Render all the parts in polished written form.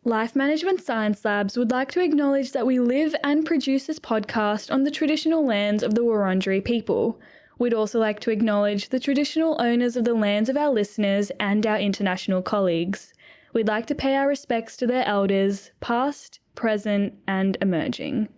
Life Management Science Labs would like to acknowledge that we live and produce this podcast on the traditional lands of the Wurundjeri people. We'd also like to acknowledge the traditional owners of the lands of our listeners and our international colleagues. We'd like to pay our respects to their elders, past, present, and emerging.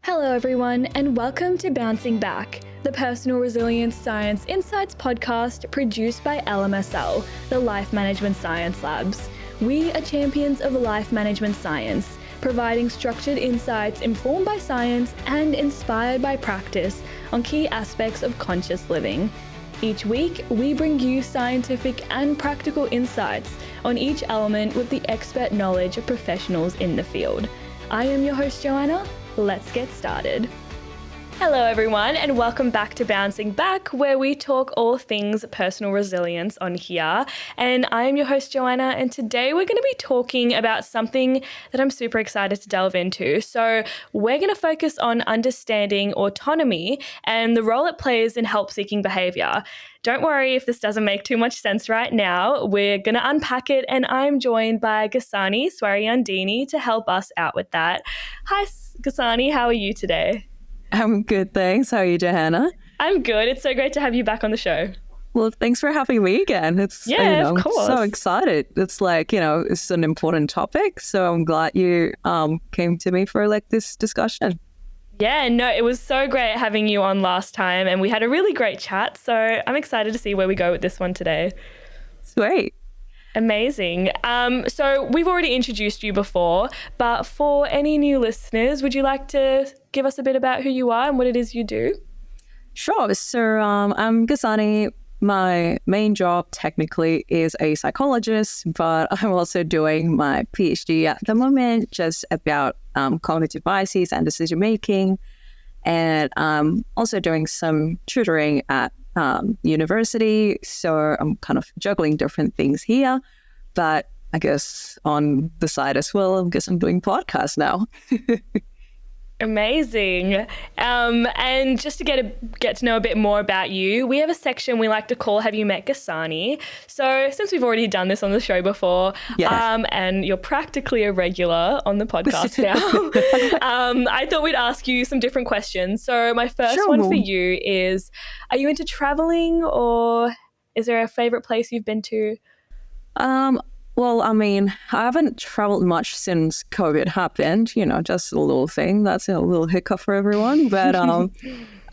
Hello everyone, and welcome to Bouncing Back, the Personal Resilience Science Insights podcast produced by LMSL, the Life Management Science Labs. We are champions of life management science, providing structured insights informed by science and inspired by practice on key aspects of conscious living. Each week, we bring you scientific and practical insights on each element with the expert knowledge of professionals in the field. I am your host, Joanna. Let's get started. Hello everyone, and welcome back to Bouncing Back, where we talk all things personal resilience on here. And I am your host, Joanna, and today we're going to be talking about something that I'm super excited to delve into. So we're going to focus on understanding autonomy and the role it plays in help-seeking behaviour. Don't worry if this doesn't make too much sense right now. We're going to unpack it, and I'm joined by Ghassani Swaryandini to help us out with that. Hi, Ghassani, how are you today? I'm good, thanks. How are you, Johanna? I'm good. It's so great to have you back on the show. Well, thanks for having me again. Of course. I'm so excited. It's it's an important topic. So I'm glad you came to me for this discussion. Yeah, no, it was so great having you on last time, and we had a really great chat. So I'm excited to see where we go with this one today. Sweet. Amazing. So we've already introduced you before, but for any new listeners, would you like to give us a bit about who you are and what it is you do? Sure. So I'm Ghassani. My main job technically is a psychologist, but I'm also doing my Ph.D. at the moment, just about cognitive biases and decision making. And I'm also doing some tutoring at university, so I'm kind of juggling different things here, but I guess on the side as well, I guess I'm doing podcasts now. Amazing. And just to get to know a bit more about you, we have a section we like to call Have You Met Ghassani? So since we've already done this on the show before, and you're practically a regular on the podcast now, I thought we'd ask you some different questions. So my first one for you is, are you into traveling, or is there a favorite place you've been to? Well, I mean, I haven't traveled much since COVID happened, just a little thing. That's a little hiccup for everyone. But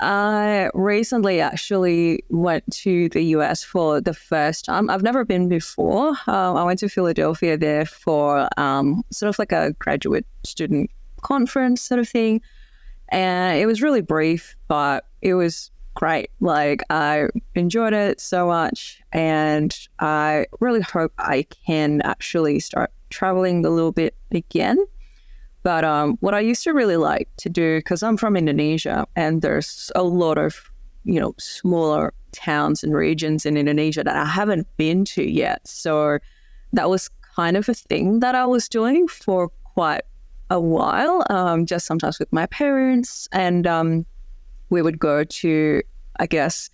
I recently actually went to the US for the first time. I've never been before. I went to Philadelphia there for sort of like a graduate student conference sort of thing. And it was really brief, but it was great. I enjoyed it so much, and I really hope I can actually start traveling a little bit again. But what I used to really like to do, because I'm from Indonesia, and there's a lot of smaller towns and regions in Indonesia that I haven't been to yet. So that was kind of a thing that I was doing for quite a while, just sometimes with my parents, and we would go to, I guess,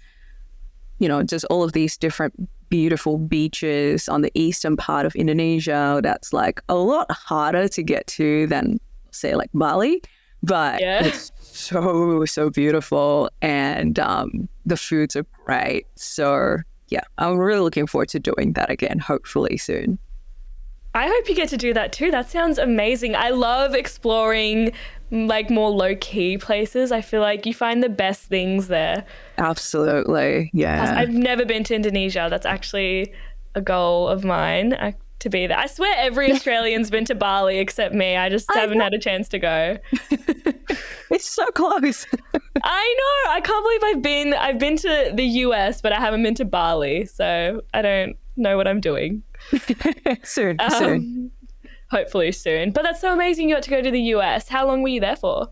just all of these different beautiful beaches on the eastern part of Indonesia. That's a lot harder to get to than, say, Bali. But it's so beautiful, and the foods are great. So, yeah, I'm really looking forward to doing that again, hopefully soon. I hope you get to do that too. That sounds amazing. I love exploring more low-key places. I feel like you find the best things there. Absolutely, yeah. I've never been to Indonesia. That's actually a goal of mine to be there. I swear every Australian's been to Bali except me. I just haven't had a chance to go. It's so close. I know. I can't believe I've been to the US, but I haven't been to Bali. So I don't know what I'm doing. Soon. Hopefully soon. But that's so amazing you got to go to the US. How long were you there for?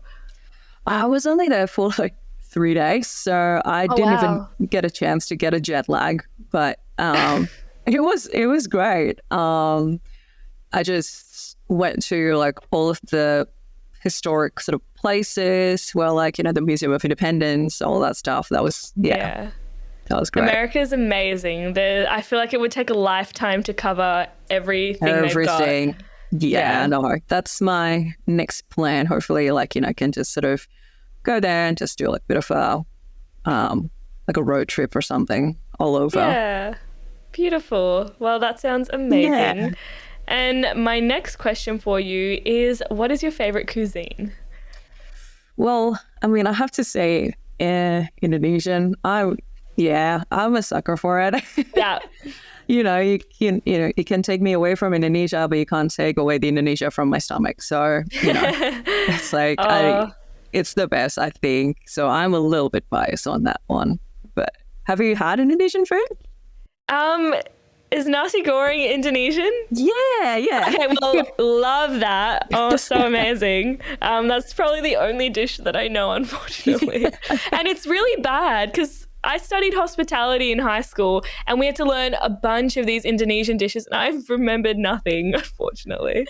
I was only there for 3 days, so I didn't even get a chance to get a jet lag. But it was great. I just went to all of the historic sort of places, well, like, the Museum of Independence, all that stuff. That was, that was great. America's amazing. I feel like it would take a lifetime to cover everything they've got. Yeah, no, that's my next plan. Hopefully, like, I can just sort of go there and just do like a bit of a, like a road trip or something all over. Yeah, beautiful. Well, that sounds amazing. Yeah. And my next question for you is, what is your favorite cuisine? Well, I mean, I have to say, Indonesian. I'm a sucker for it. Yeah. You can take me away from Indonesia, but you can't take away the Indonesia from my stomach. So, it's like, it's the best, I think. So I'm a little bit biased on that one. But have you had Indonesian food? Is nasi goreng Indonesian? Yeah. Okay, well, love that. Oh, so amazing. That's probably the only dish that I know, unfortunately. And it's really bad because I studied hospitality in high school and we had to learn a bunch of these Indonesian dishes and I've remembered nothing, unfortunately.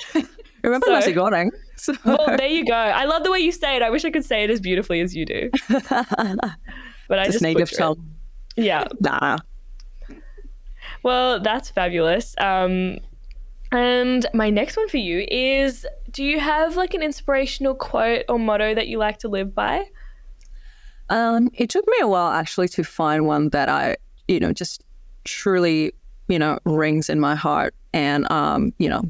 Remember nasi goreng? So. Well, there you go. I love the way you say it. I wish I could say it as beautifully as you do. But I just native tongue. Yeah. Nah. Well, that's fabulous. And my next one for you is, do you have like an inspirational quote or motto that you like to live by? It took me a while actually to find one that I, just truly, rings in my heart and,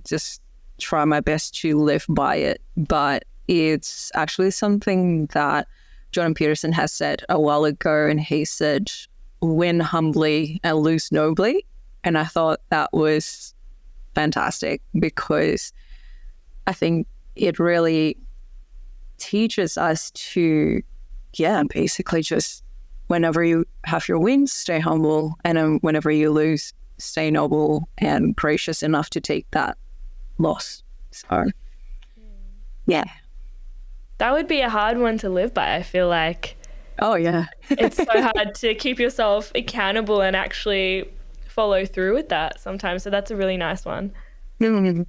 just try my best to live by it. But it's actually something that Jordan Peterson has said a while ago, and he said, win humbly and lose nobly. And I thought that was fantastic because I think it really teaches us to, basically just whenever you have your wins, stay humble. And whenever you lose, stay noble and gracious enough to take that loss. So, yeah. That would be a hard one to live by, I feel like. Oh, yeah. It's so hard to keep yourself accountable and actually follow through with that sometimes. So that's a really nice one. Mm-hmm.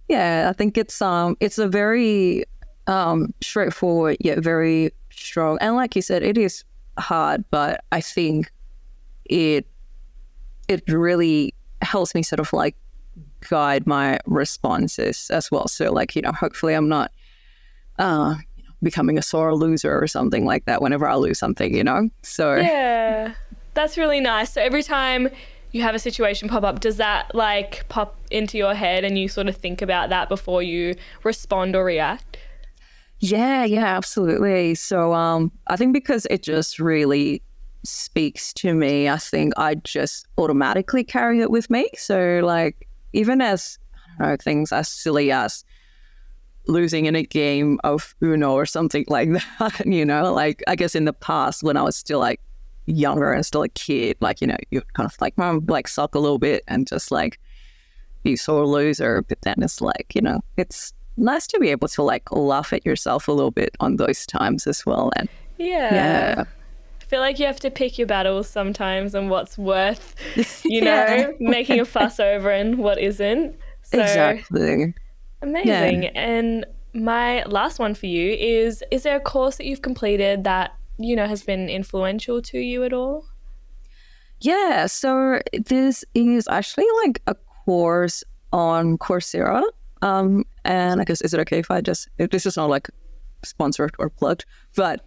Yeah, I think it's a very straightforward yet very strong. And like you said, it is hard, but I think it really helps me sort of like guide my responses as well. So like, hopefully I'm not becoming a sore loser or something like that whenever I lose something, So yeah, that's really nice. So every time you have a situation pop up, does that like pop into your head and you sort of think about that before you respond or react? Yeah, absolutely. So I think because it just really speaks to me, I think I just automatically carry it with me. So like even as, I don't know, things as silly as losing in a game of Uno or something like that, like I guess in the past when I was still like younger and still a kid, like, you kind of like suck a little bit and just like be sore loser. But then it's like, it's nice to be able to like laugh at yourself a little bit on those times as well. And yeah. I feel like you have to pick your battles sometimes and what's worth, making a fuss over and what isn't. So, exactly. Amazing. Yeah. And my last one for you is there a course that you've completed that, has been influential to you at all? Yeah, so this is actually like a course on Coursera. And I guess, is it okay if this is not like sponsored or plugged, but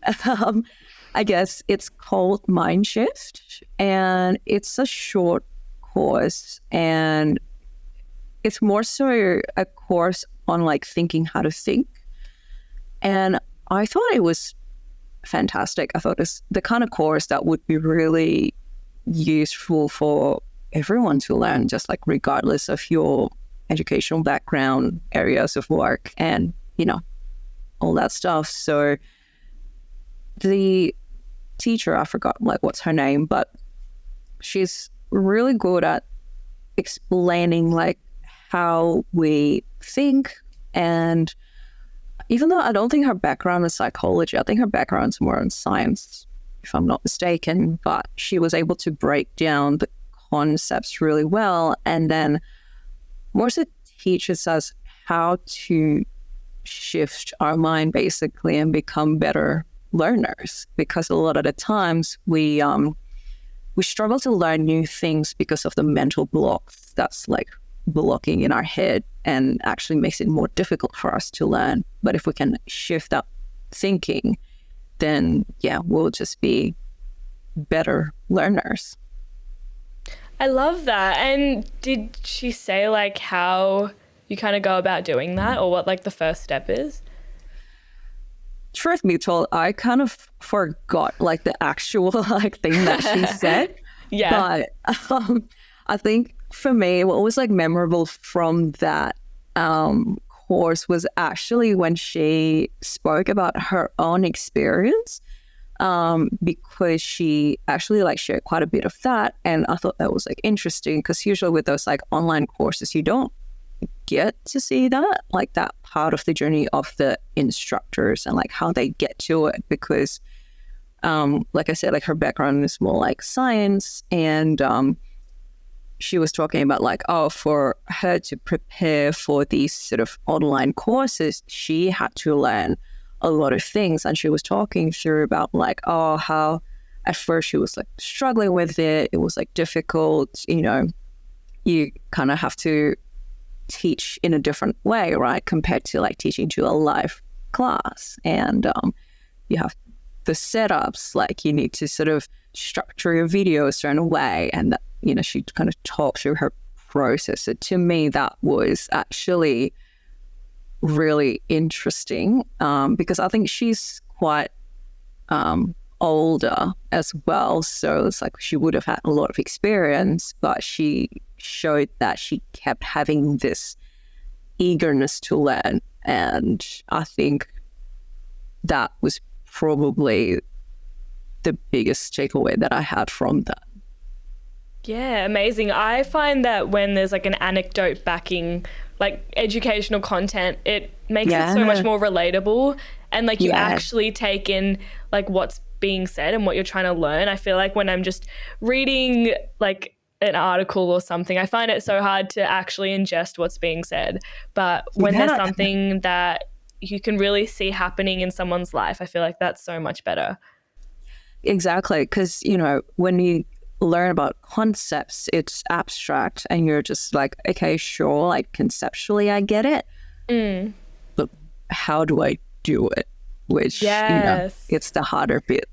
I guess it's called Mindshift, and it's a short course, and it's more so a course on like thinking how to think. And I thought it was fantastic. I thought it's the kind of course that would be really useful for everyone to learn, just like regardless of your educational background, areas of work, and all that stuff. So the teacher, I forgot like what's her name, but she's really good at explaining like how we think. And even though I don't think her background is psychology, I think her background's more in science, if I'm not mistaken, but she was able to break down the concepts really well, and then more so teaches us how to shift our mind basically and become better learners, because a lot of the times we struggle to learn new things because of the mental blocks that's like blocking in our head and actually makes it more difficult for us to learn. But if we can shift that thinking, then we'll just be better learners. I love that. And did she say like how you kind of go about doing that, or what like the first step is? Truth be told, I kind of forgot like the actual like thing that she said. Yeah. But I think for me, what was like memorable from that course was actually when she spoke about her own experience, because she actually like shared quite a bit of that. And I thought that was like interesting, because usually with those like online courses, you don't get to see that, like that part of the journey of the instructors and like how they get to it, because like I said, like her background is more like science, and she was talking about like, for her to prepare for these sort of online courses, she had to learn a lot of things. And she was talking through about like, how at first she was like struggling with it. It was like difficult, you kind of have to teach in a different way, right? Compared to like teaching to a live class. And you have the setups, like you need to sort of structure your video a certain way. And, she kind of talked through her process. So to me, that was actually really interesting, because I think she's quite older as well. So it's like she would have had a lot of experience, but she showed that she kept having this eagerness to learn. And I think that was probably the biggest takeaway that I had from that. Yeah, amazing. I find that when there's like an anecdote backing like educational content, it makes it so much more relatable, and like you actually take in like what's being said and what you're trying to learn. I feel like when I'm just reading like an article or something, I find it so hard to actually ingest what's being said. But when there's something that you can really see happening in someone's life, I feel like that's so much better. Exactly, because, when you learn about concepts, it's abstract and you're just like, okay, sure, like conceptually I get it. But how do I do it? Which, it's the harder bit.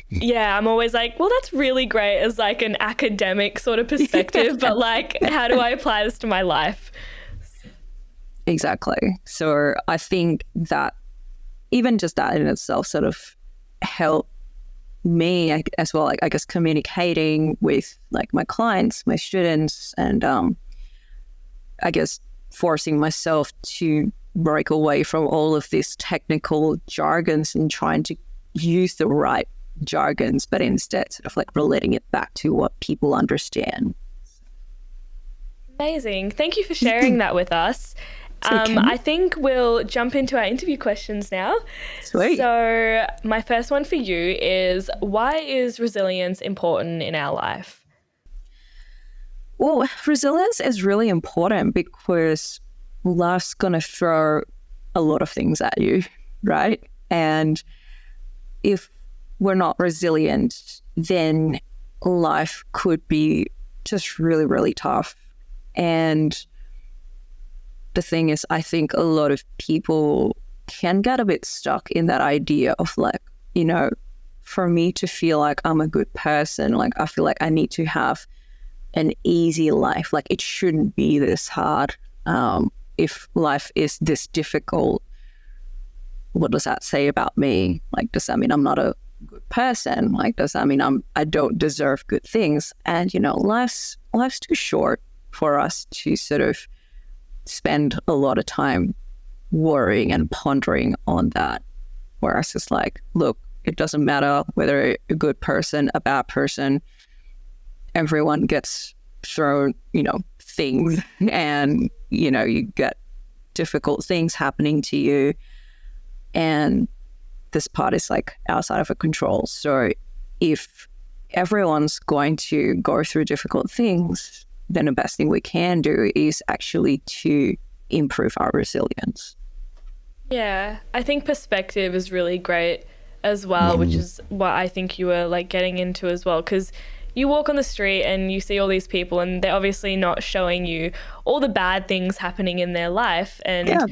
Yeah, I'm always like, well, that's really great as like an academic sort of perspective, but like, how do I apply this to my life? Exactly. So I think that even just that in itself sort of helped me as well, like I guess communicating with like my clients, my students, and I guess forcing myself to break away from all of these technical jargons and trying to use the right jargons, but instead sort of like relating it back to what people understand. Amazing. Thank you for sharing that with us. I think we'll jump into our interview questions now. Sweet. So my first one for you is, why is resilience important in our life? Well, resilience is really important because life's going to throw a lot of things at you, right? And if we're not resilient, then life could be just really, really tough. And the thing is, I think a lot of people can get a bit stuck in that idea of like, for me to feel like I'm a good person, like I feel like I need to have an easy life. Like it shouldn't be this hard. If life is this difficult, what does that say about me? Like, does that mean I'm not a good person? Like, does that mean I don't deserve good things? And, life's too short for us to sort of spend a lot of time worrying and pondering on that. Whereas it's like, look, it doesn't matter whether you're a good person, a bad person, everyone gets thrown, things, and, you get difficult things happening to you. And this part is like outside of our control. So if everyone's going to go through difficult things, then the best thing we can do is actually to improve our resilience. Yeah, I think perspective is really great as well, which is what I think you were like getting into as well. Because you walk on the street and you see all these people, and they're obviously not showing you all the bad things happening in their life. And Yeah.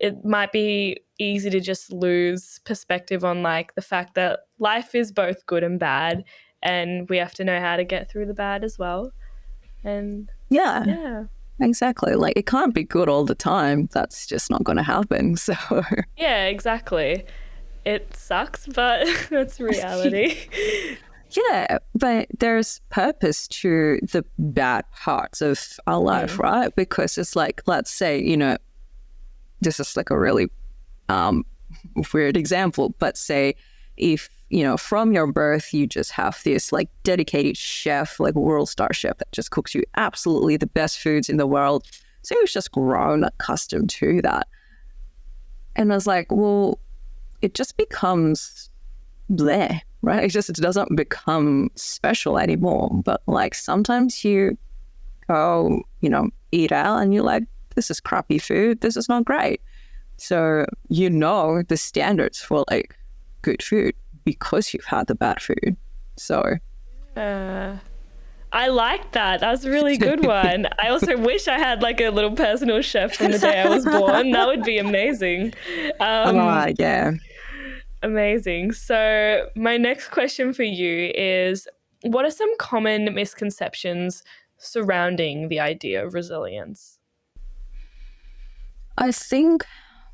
it might be easy to just lose perspective on like the fact that life is both good and bad, and we have to know how to get through the bad as well. And Yeah, yeah. exactly. Like it can't be good all the time. That's just not going to happen. So Yeah, exactly. It sucks, but that's reality. yeah, but there's purpose to the bad parts of our life, right? Because it's like, let's say, this is like a really weird example, but say if, from your birth, you just have this like dedicated chef, like world star chef that just cooks you absolutely the best foods in the world. So you've just grown accustomed to that. And I was like, well, it just becomes bleh, right? It doesn't become special anymore. But like sometimes you go, eat out and you're like, this is crappy food. This is not great. So the standards for like good food because you've had the bad food. So I like that. That's a really good one. I also wish I had like a little personal chef from the day I was born. That would be amazing. Yeah. Amazing. So my next question for you is, what are some common misconceptions surrounding the idea of resilience? I think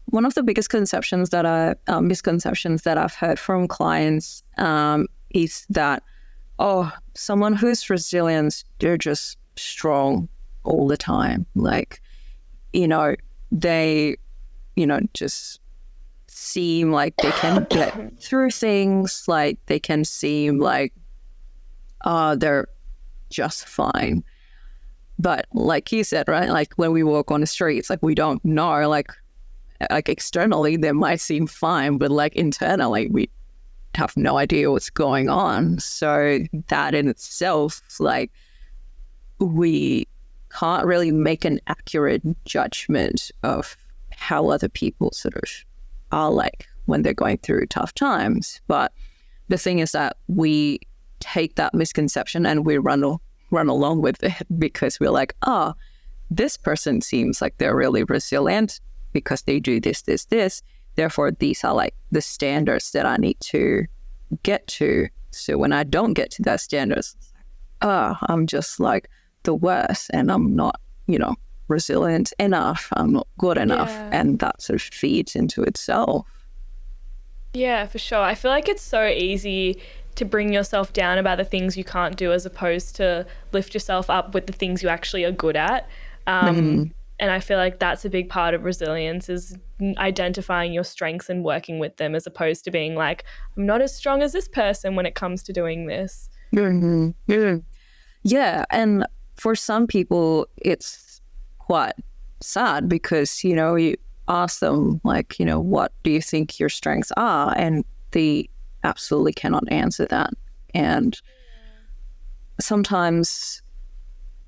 one of the biggest misconceptions that I've heard from clients is that, someone who's resilient, they're just strong all the time. Like, they, just seem like they can get through things. Like they can seem like, they're just fine. But like you said, right? Like when we walk on the streets, like we don't know, like externally they might seem fine, but like internally we have no idea what's going on. So that in itself, like we can't really make an accurate judgment of how other people sort of are like when they're going through tough times. But the thing is that we take that misconception and we run along with it because we're like, this person seems like they're really resilient because they do this. Therefore, these are like the standards that I need to get to. So when I don't get to that standards, I'm just like the worst and I'm not, resilient enough. I'm not good enough. Yeah. And that sort of feeds into itself. Yeah, for sure. I feel like it's so easy to bring yourself down about the things you can't do as opposed to lift yourself up with the things you actually are good at. And I feel like that's a big part of resilience is identifying your strengths and working with them as opposed to being like, I'm not as strong as this person when it comes to doing this. Yeah. And for some people, it's quite sad because, you ask them like, what do you think your strengths are? And they absolutely cannot answer that. And sometimes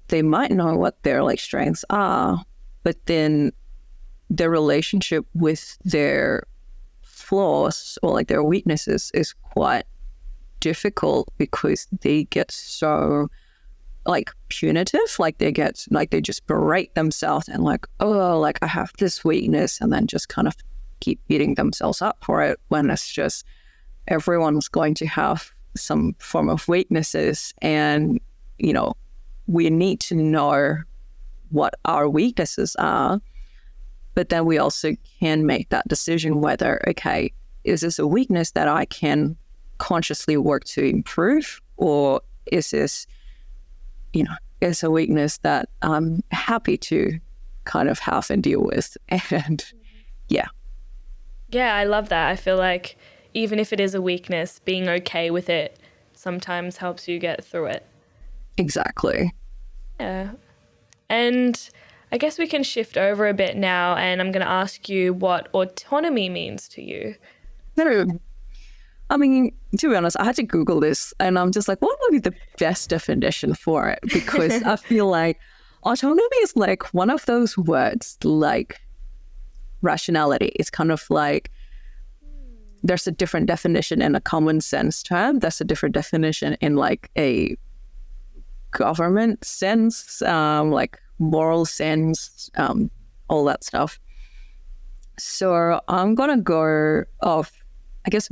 they might know what their like strengths are, but then their relationship with their flaws or like their weaknesses is quite difficult because they get so like punitive, like they just berate themselves and like, like I have this weakness, and then just kind of keep beating themselves up for it when it's just everyone's going to have some form of weaknesses. And, we need to know what our weaknesses are, but then we also can make that decision whether, okay, is this a weakness that I can consciously work to improve, or is this, is a weakness that I'm happy to kind of have and deal with? And yeah. Yeah, I love that. I feel like even if it is a weakness, being okay with it sometimes helps you get through it. Exactly. Yeah. And I guess we can shift over a bit now, and I'm going to ask you what autonomy means to you. I mean, to be honest, I had to Google this and I'm just like, what would be the best definition for it? Because I feel like autonomy is like one of those words, like rationality. It's kind of like there's a different definition in a common sense term. There's a different definition in like a government sense, like moral sense, all that stuff. So I'm going to go off, I guess,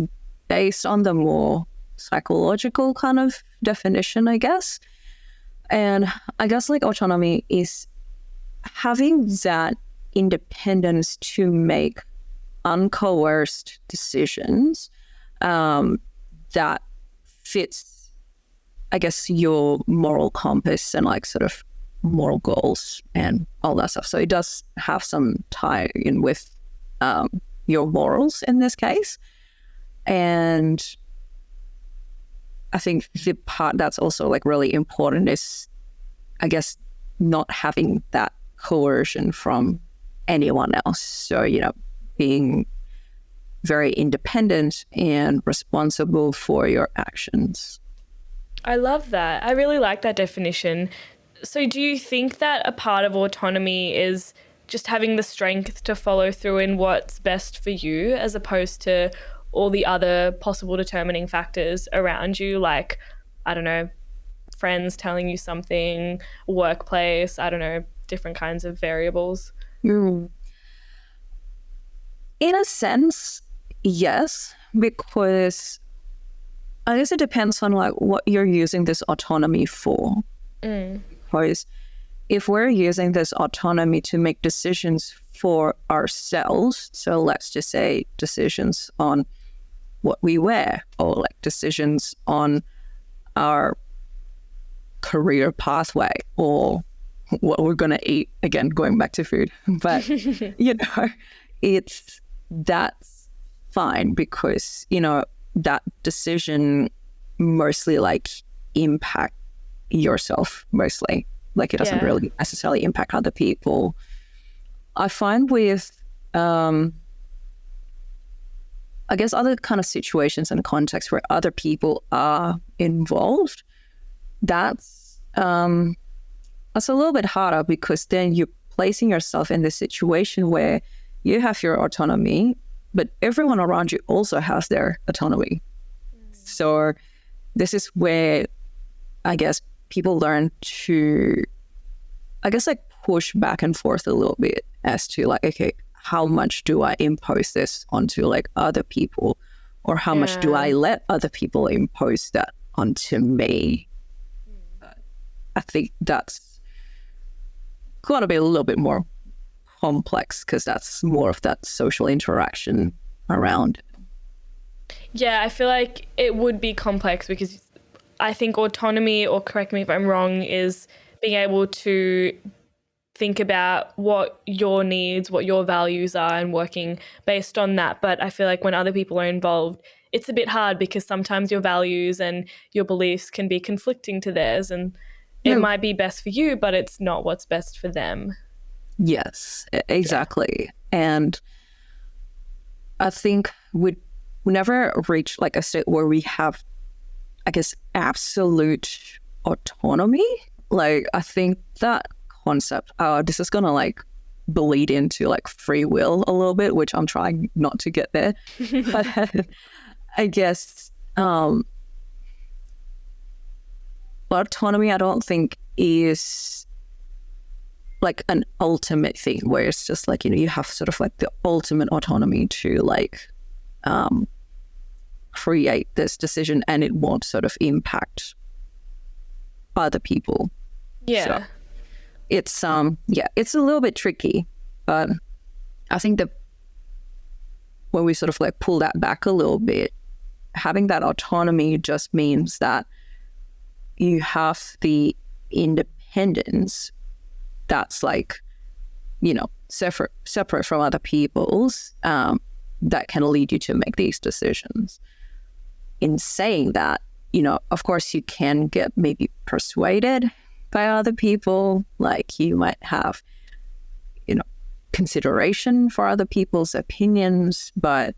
based on the more psychological kind of definition, I guess. And I guess like autonomy is having that independence to make uncoerced decisions that fits, I guess, your moral compass and like sort of moral goals and all that stuff. So it does have some tie in with your morals in this case. And I think the part that's also like really important is, I guess, not having that coercion from anyone else. So, you know, being very independent and responsible for your actions. I love that. I really like that definition. So do you think that a part of autonomy is just having the strength to follow through in what's best for you, as opposed to all the other possible determining factors around you, like, I don't know, friends telling you something, workplace, I don't know, different kinds of variables? In a sense, yes, because I guess it depends on like what you're using this autonomy for. Because if we're using this autonomy to make decisions for ourselves, so let's just say decisions on what we wear, or like decisions on our career pathway, or what we're going to eat, again, going back to food. But, you know, that's fine, because, you know, that decision mostly like impact yourself mostly. Like it doesn't really necessarily impact other people. I find with, I guess, other kind of situations and contexts where other people are involved, that's a little bit harder, because then you're placing yourself in this situation where you have your autonomy, but everyone around you also has their autonomy. So this is where, I guess, people learn to, I guess, like push back and forth a little bit as to like, okay, how much do I impose this onto like other people, or how much do I let other people impose that onto me? I think that's got to be a little bit more complex, because that's more of that social interaction around it. Yeah, I feel like it would be complex, because I think autonomy, or correct me if I'm wrong, is being able to think about what your needs, what your values are, and working based on that. But I feel like when other people are involved, it's a bit hard, because sometimes your values and your beliefs can be conflicting to theirs, and it might be best for you, but it's not what's best for them. Yes, exactly. Yeah. And I think we never reach like a state where we have, I guess, absolute autonomy. Like, I think that concept, this is going to like bleed into like free will a little bit, which I'm trying not to get there. But I guess autonomy, I don't think is like an ultimate thing where it's just like, you know, you have sort of like the ultimate autonomy to like create this decision, and it won't sort of impact other people. Yeah. So it's it's a little bit tricky, but I think that when we sort of like pull that back a little bit, having that autonomy just means that you have the independence that's like, you know, separate from other people's, that can lead you to make these decisions. In saying that, you know, of course you can get maybe persuaded by other people, like you might have, you know, consideration for other people's opinions, but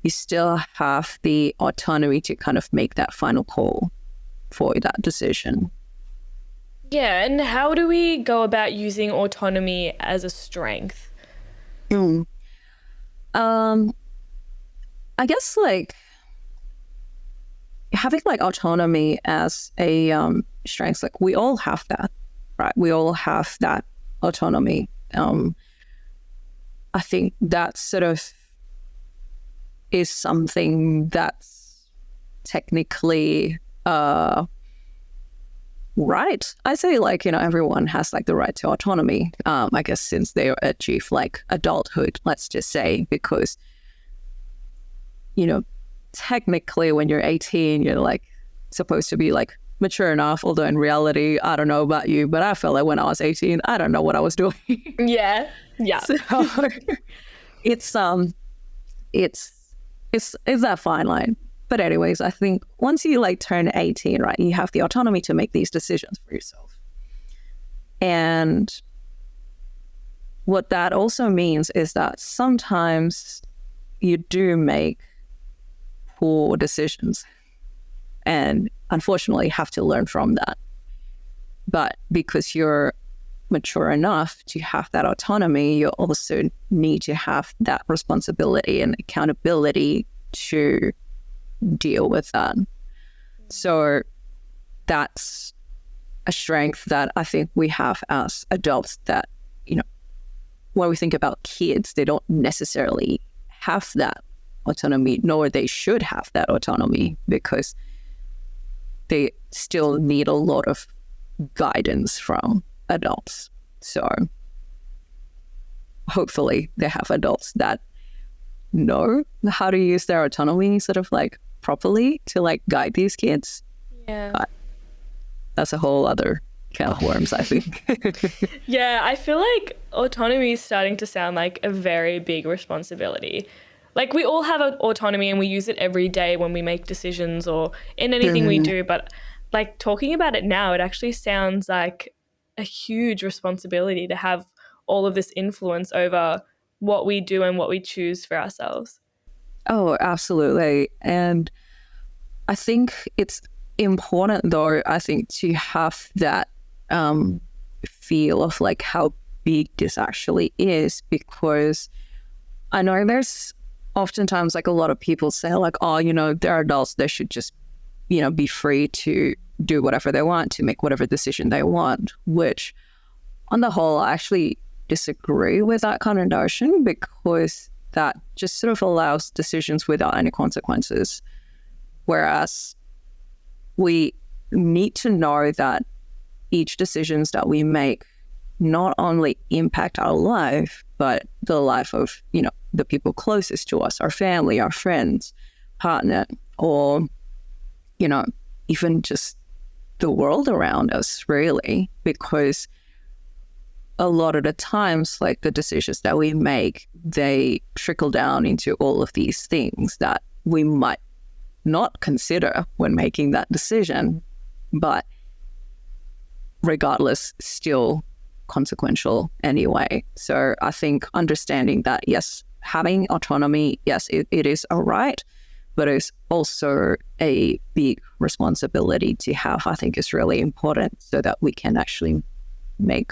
you still have the autonomy to kind of make that final call for that decision. Yeah, and how do we go about using autonomy as a strength? I guess like having like autonomy as a strength, like we all have that, right? We all have that autonomy. I think that sort of is something that's technically right. I say like, everyone has like the right to autonomy, I guess since they achieve like adulthood, let's just say, because, technically when you're 18, you're like supposed to be like mature enough, although in reality, I don't know about you, but I felt like when I was 18, I don't know what I was doing. Yeah. So it's that fine line. But anyways, I think once you like turn 18, right, you have the autonomy to make these decisions for yourself. And what that also means is that sometimes you do make poor decisions and unfortunately have to learn from that. But because you're mature enough to have that autonomy, you also need to have that responsibility and accountability to deal with that. So that's a strength that I think we have as adults that, when we think about kids, they don't necessarily have that autonomy, nor they should have that autonomy because they still need a lot of guidance from adults. So hopefully they have adults that know how to use their autonomy sort of like properly to like guide these kids. Yeah. But that's a whole other can of worms, I think. Yeah, I feel like autonomy is starting to sound like a very big responsibility. Like we all have autonomy and we use it every day when we make decisions or in anything we do. But like talking about it now, it actually sounds like a huge responsibility to have all of this influence over what we do and what we choose for ourselves. Oh, absolutely. And I think it's important though, I think, to have that feel of like how big this actually is, because I know there's oftentimes like a lot of people say like, oh, they're adults, they should just, be free to do whatever they want, to make whatever decision they want, which on the whole, I actually disagree with that kind of notion, because that just sort of allows decisions without any consequences. Whereas we need to know that each decisions that we make not only impact our life, but the life of, the people closest to us, our family, our friends, partner, or, even just the world around us, really, because a lot of the times, like the decisions that we make, they trickle down into all of these things that we might not consider when making that decision, but regardless, still consequential anyway. So I think understanding that, yes, having autonomy, yes, it is a right, but it's also a big responsibility to have, I think is really important so that we can actually make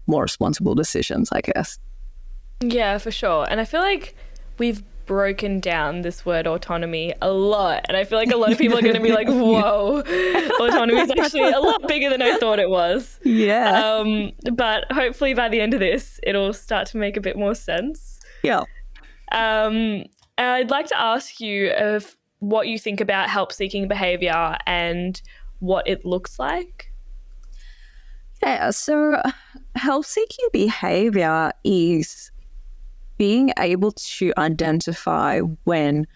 more responsible decisions, I guess. Yeah, for sure. And I feel like we've broken down this word autonomy a lot, and I feel like a lot of people are going to be like, whoa, autonomy is actually a lot bigger than I thought it was. Yeah. But hopefully by the end of this it'll start to make a bit more sense. Yeah. I'd like to ask you of what you think about help-seeking behavior and what it looks like. Yeah, so help-seeking behavior is being able to identify when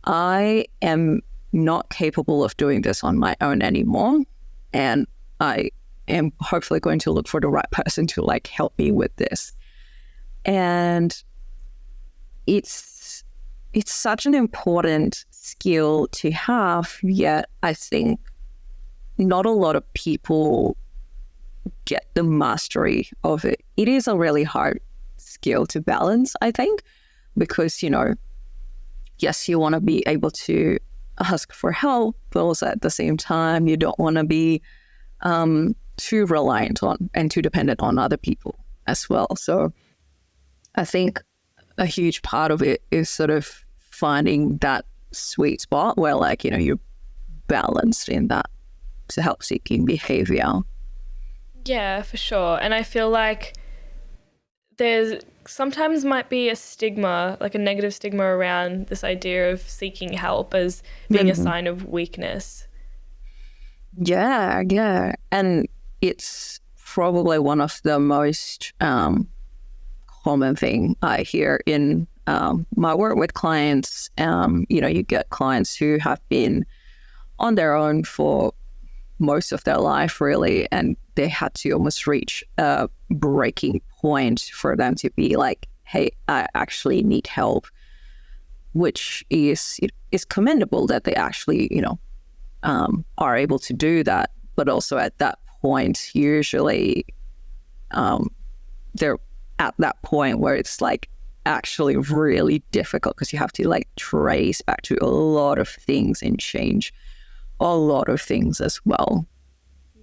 I am not capable of doing this on my own anymore, and I am hopefully going to look for the right person to like help me with this. And it's such an important skill to have, yet I think not a lot of people get the mastery of it. It is a really hard skill to balance, I think, because, yes, you want to be able to ask for help, but also at the same time, you don't want to be too reliant on and too dependent on other people as well. So I think a huge part of it is sort of finding that sweet spot where like, you're balanced in that help-seeking behavior. Yeah, for sure. And I feel like there's sometimes might be a stigma, like a negative stigma around this idea of seeking help as being a sign of weakness. Yeah. And it's probably one of the most common thing I hear in my work with clients. You get clients who have been on their own for most of their life, really, and they had to almost reach a breaking point for them to be like, hey, I actually need help, which is commendable that they actually, are able to do that. But also at that point, usually they're at that point where it's like actually really difficult because you have to like trace back to a lot of things and change a lot of things as well.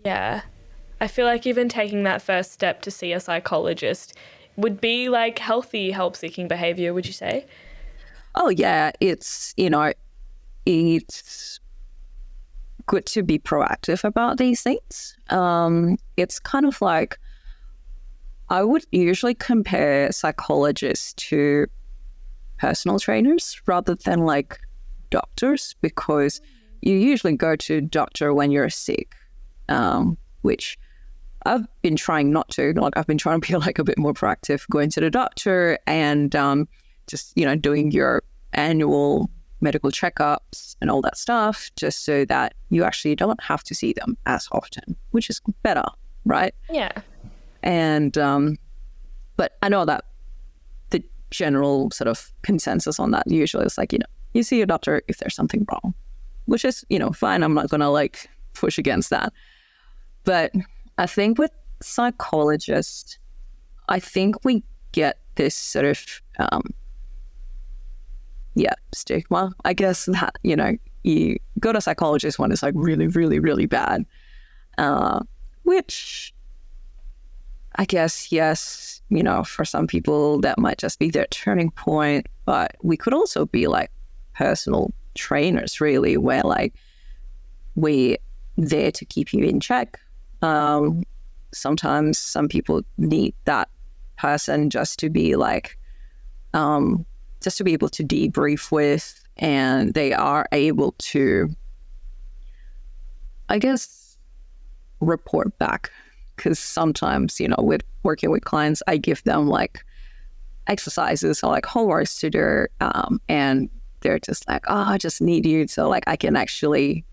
Yeah. I feel like even taking that first step to see a psychologist would be like healthy help-seeking behavior, would you say? Oh yeah, it's good to be proactive about these things. It's kind of like I would usually compare psychologists to personal trainers rather than like doctors, because you usually go to a doctor when you're sick, which I've been trying not to. Like I've been trying to be like a bit more proactive, going to the doctor and just doing your annual medical checkups and all that stuff, just so that you actually don't have to see them as often, which is better, right? Yeah. And but I know that the general sort of consensus on that usually is like, you see a doctor if there's something wrong, which is, fine. I'm not going to like push against that. But I think with psychologists, I think we get this sort of, stigma, I guess, that, you go to a psychologist when it's like really, really, really bad, which I guess, yes, for some people that might just be their turning point, but we could also be like personal trainers, really, where like we're there to keep you in check. Sometimes some people need that person just to be like, just to be able to debrief with, and they are able to, I guess, report back. Because sometimes, with working with clients, I give them like exercises or like homeworks to do, and they're just like, oh, I just need you so like I can actually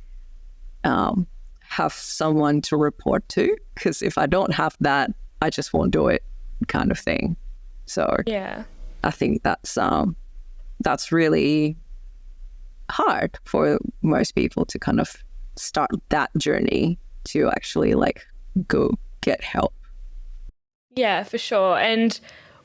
have someone to report to, because if I don't have that, I just won't do it, kind of thing. So yeah, I think that's really hard for most people to kind of start that journey to actually like go get help. Yeah, for sure. And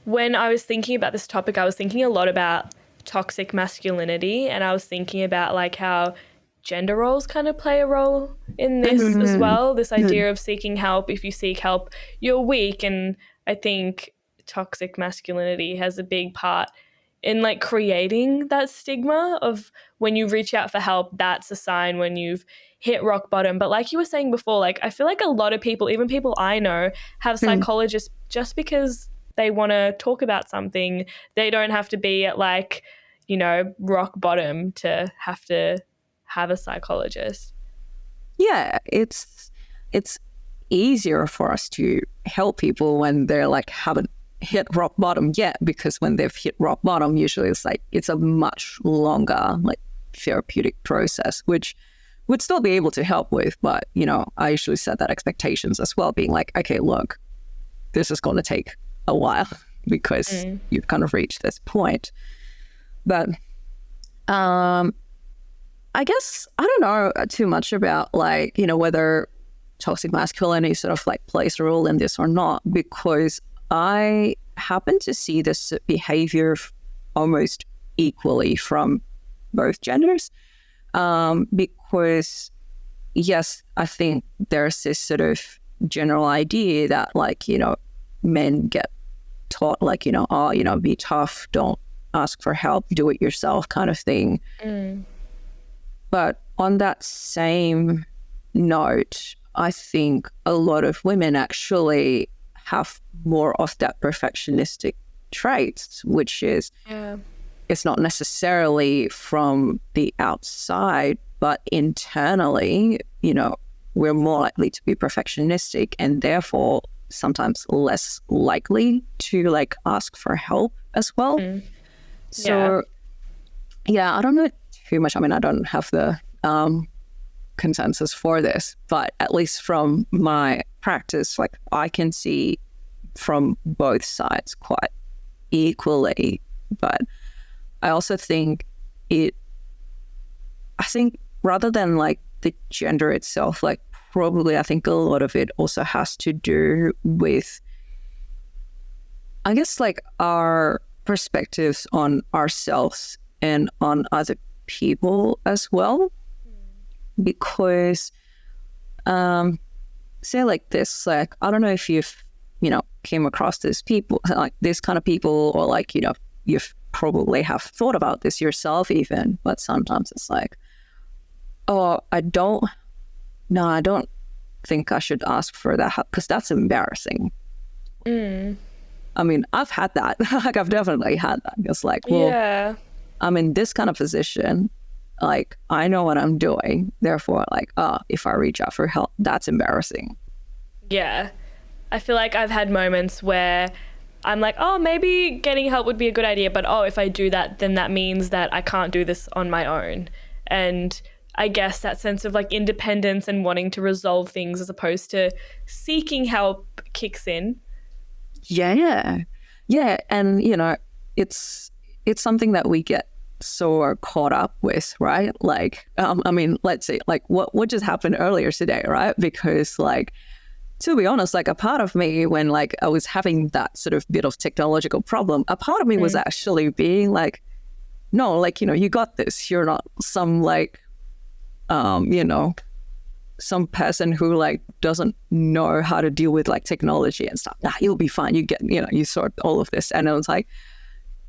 when I was thinking about this topic, I was thinking a lot about toxic masculinity, and I was thinking about like how gender roles kind of play a role in this as well. This idea of seeking help. If you seek help, you're weak. And I think toxic masculinity has a big part in like creating that stigma of when you reach out for help, that's a sign when you've hit rock bottom. But like you were saying before, like I feel like a lot of people, even people I know, have psychologists just because they want to talk about something. They don't have to be at like, rock bottom to have a psychologist. Yeah, it's easier for us to help people when they're like haven't hit rock bottom yet, because when they've hit rock bottom, usually it's a much longer like therapeutic process, which would still be able to help with. But I usually set that expectations as well, being like, okay, look, this is going to take a while because you've kind of reached this point. But I guess I don't know too much about like whether toxic masculinity sort of like plays a role in this or not, because I happen to see this behavior almost equally from both genders, because yes, I think there's this sort of general idea that like men get taught like, be tough, don't ask for help, do it yourself kind of thing. But on that same note, I think a lot of women actually have more of that perfectionistic traits, which is it's not necessarily from the outside, but internally, we're more likely to be perfectionistic and therefore sometimes less likely to like ask for help as well. So I don't know too much. I mean, I don't have the consensus for this, but at least from my practice, like I can see from both sides quite equally. But I also think rather than like the gender itself, like probably I think a lot of it also has to do with, I guess, like our perspectives on ourselves and on other people as well. Because say like this, like I don't know if you've came across this people, like this kind of people, or like you've probably have thought about this yourself even, but sometimes it's like, oh, I don't think I should ask for that help because that's embarrassing. I mean, I've had that. Like I've definitely had that. It's like, well, I'm in this kind of position, like I know what I'm doing, therefore like if I reach out for help, that's embarrassing. I feel like I've had moments where I'm like, oh, maybe getting help would be a good idea, but if I do that, then that means that I can't do this on my own. And I guess that sense of like independence and wanting to resolve things as opposed to seeking help kicks in. And it's something that we get so caught up with, right? Like I mean, let's say like what just happened earlier today, right? Because like, to be honest, like a part of me, when like I was having that sort of bit of technological problem, a part of me was actually being like, no, like, you got this. You're not some like, some person who like doesn't know how to deal with like technology and stuff. Nah, you'll be fine. You get, you sort all of this. And I was like,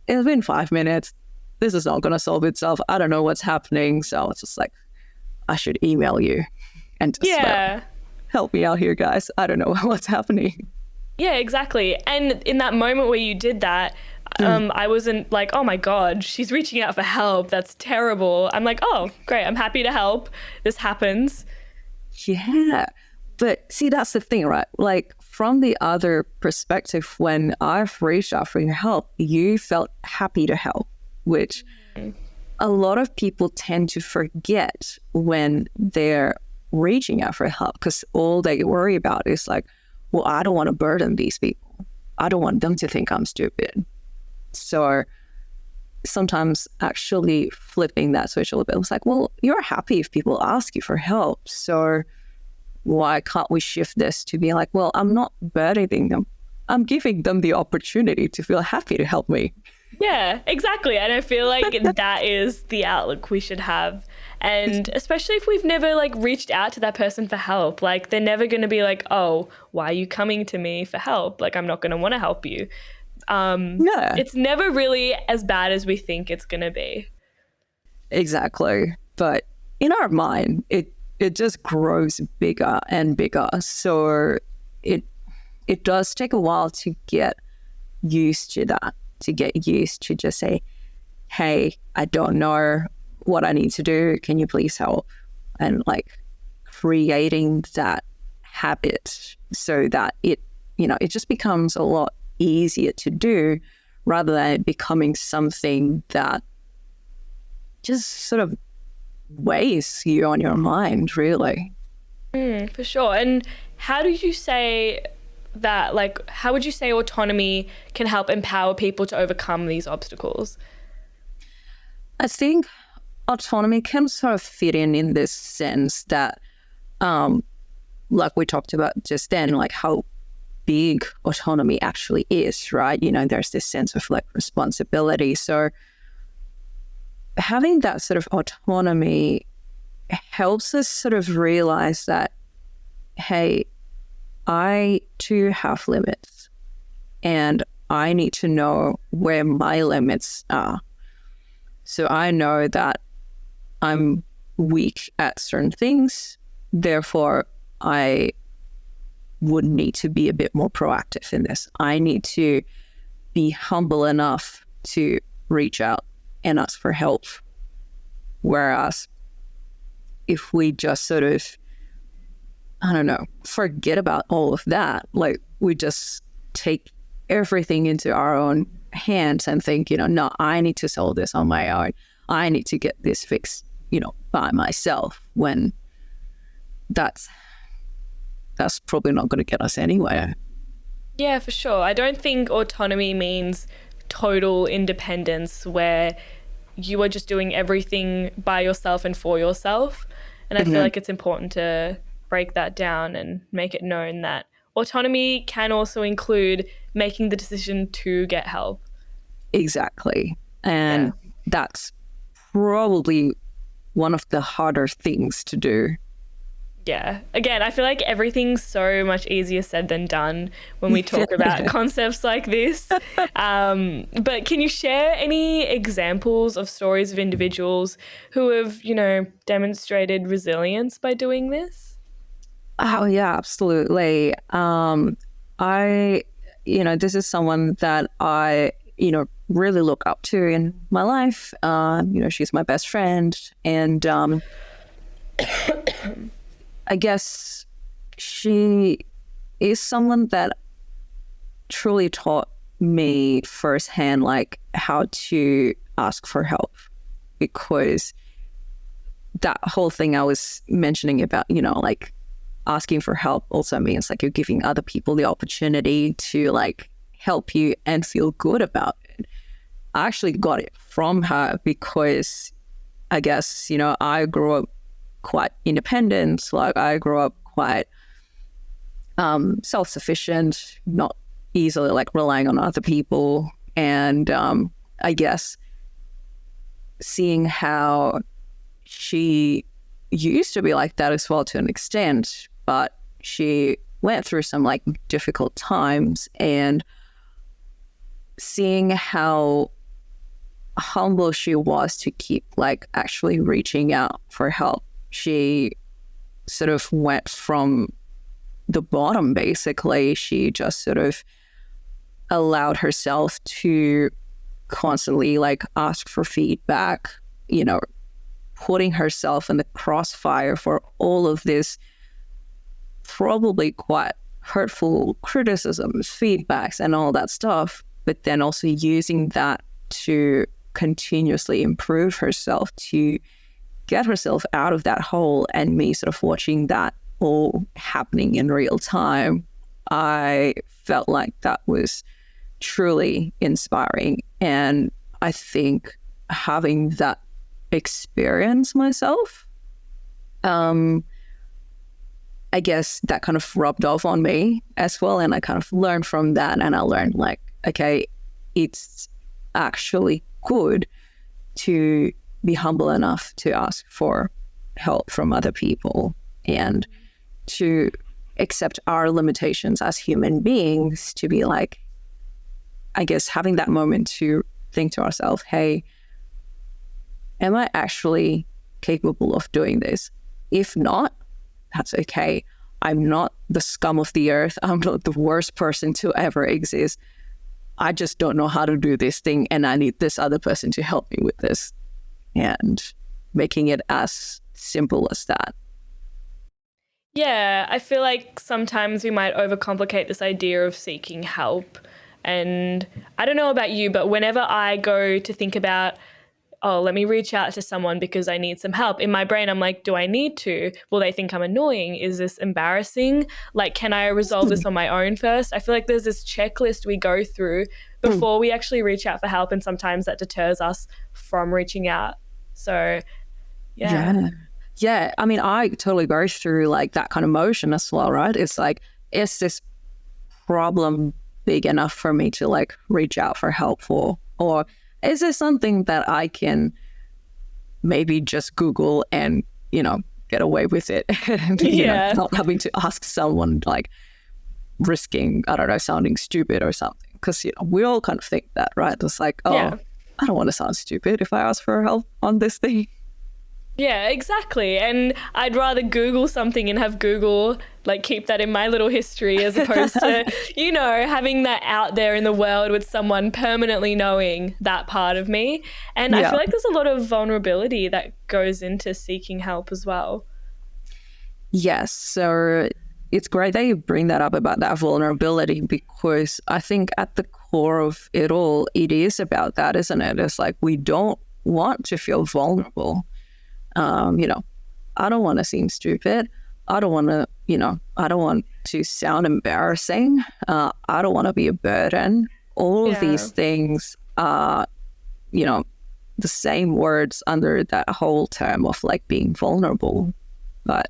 it's been 5 minutes. This is not going to solve itself. I don't know what's happening. So it's just like, I should email you and just help me out here, guys. I don't know what's happening. Yeah, exactly. And in that moment where you did that, I wasn't like, oh my God, she's reaching out for help. That's terrible. I'm like, oh, great. I'm happy to help. This happens. Yeah. But see, that's the thing, right? Like from the other perspective, when I've reached out for your help, you felt happy to help, which a lot of people tend to forget when they're reaching out for help, because all they worry about is like, well, I don't want to burden these people. I don't want them to think I'm stupid. So sometimes actually flipping that switch a little bit, it's like, well, you're happy if people ask you for help. So why can't we shift this to be like, well, I'm not burdening them. I'm giving them the opportunity to feel happy to help me. Yeah, exactly. And I feel like that is the outlook we should have. And especially if we've never like reached out to that person for help, like they're never going to be like, oh, why are you coming to me for help? Like, I'm not going to want to help you. It's never really as bad as we think it's going to be. Exactly. But in our mind, it just grows bigger and bigger. So it does take a while to get used to that, to get used to just say, hey, I don't know what I need to do. Can you please help? And like creating that habit so that it just becomes a lot easier to do rather than it becoming something that just sort of weighs you on your mind, really. For sure. And how do you say that, like, how would you say autonomy can help empower people to overcome these obstacles? I think autonomy can sort of fit in this sense that, like we talked about just then, like how big autonomy actually is, right? There's this sense of like responsibility. So having that sort of autonomy helps us sort of realize that, hey, I too have limits and I need to know where my limits are. So I know that I'm weak at certain things. Therefore, I would need to be a bit more proactive in this. I need to be humble enough to reach out and ask for help. Whereas if we just sort of, I don't know, forget about all of that, like we just take everything into our own hands and think, no, I need to solve this on my own. I need to get this fixed, by myself, when that's probably not going to get us anywhere. Yeah, for sure. I don't think autonomy means total independence where you are just doing everything by yourself and for yourself. And I feel like it's important to break that down and make it known that autonomy can also include making the decision to get help. Exactly. And that's probably one of the harder things to do. Yeah. Again, I feel like everything's so much easier said than done when we talk about concepts like this. But can you share any examples of stories of individuals who have, demonstrated resilience by doing this? Oh, yeah, absolutely. This is someone that I, really look up to in my life. She's my best friend. And I guess she is someone that truly taught me firsthand, like, how to ask for help. Because that whole thing I was mentioning about, like, asking for help also means like you're giving other people the opportunity to like help you and feel good about it. I actually got it from her because I guess, I grew up quite independent. Like I grew up quite self-sufficient, not easily like relying on other people. And I guess seeing how she used to be like that as well to an extent, but she went through some like difficult times, and seeing how humble she was to keep like actually reaching out for help. She sort of went from the bottom, basically. She just sort of allowed herself to constantly like ask for feedback, putting herself in the crossfire for all of this probably quite hurtful criticisms, feedbacks, and all that stuff, but then also using that to continuously improve herself, to get herself out of that hole. And me sort of watching that all happening in real time, I felt like that was truly inspiring. And I think having that experience myself, I guess that kind of rubbed off on me as well. And I kind of learned from that, and I learned like, okay, it's actually good to be humble enough to ask for help from other people and to accept our limitations as human beings, to be like, I guess having that moment to think to ourselves, hey, am I actually capable of doing this? If not, that's okay. I'm not the scum of the earth. I'm not the worst person to ever exist. I just don't know how to do this thing, and I need this other person to help me with this. And making it as simple as that. Yeah, I feel like sometimes we might overcomplicate this idea of seeking help. And I don't know about you, but whenever I go to think about, oh, let me reach out to someone because I need some help, in my brain, I'm like, do I need to? Will they think I'm annoying? Is this embarrassing? Like, can I resolve this on my own first? I feel like there's this checklist we go through before we actually reach out for help. And sometimes that deters us from reaching out. So, yeah. Yeah. I mean, I totally go through like that kind of motion as well, right? It's like, is this problem big enough for me to like reach out for help for? Or is there something that I can maybe just Google and, get away with it? And, not having to ask someone, like risking, I don't know, sounding stupid or something. because, we all kind of think that, right? It's like, I don't want to sound stupid if I ask for help on this thing. Yeah, exactly. And I'd rather Google something and have Google keep that in my little history as opposed to, having that out there in the world with someone permanently knowing that part of me. And I feel like there's a lot of vulnerability that goes into seeking help as well. Yes. So it's great that you bring that up about that vulnerability, because I think at the core of it all, it is about that, isn't it? It's like we don't want to feel vulnerable. I don't want to seem stupid. I don't want to, I don't want to sound embarrassing. I don't want to be a burden. All of these things are, the same words under that whole term of being vulnerable. But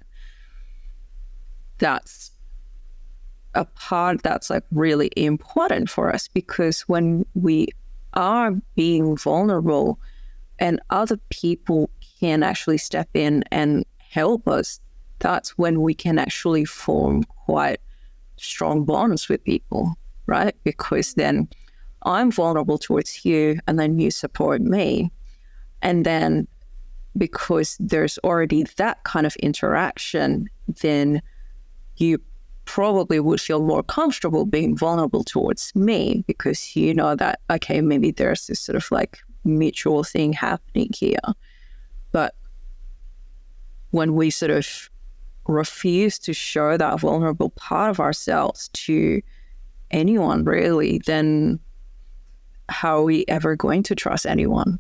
that's a part that's really important for us, because when we are being vulnerable and other people can actually step in and help us, that's when we can actually form quite strong bonds with people, right? Because then I'm vulnerable towards you and then you support me. And then because there's already that kind of interaction, then you probably would feel more comfortable being vulnerable towards me, because you know that, okay, maybe there's this sort of mutual thing happening here. But when we sort of refuse to show that vulnerable part of ourselves to anyone, really, then how are we ever going to trust anyone?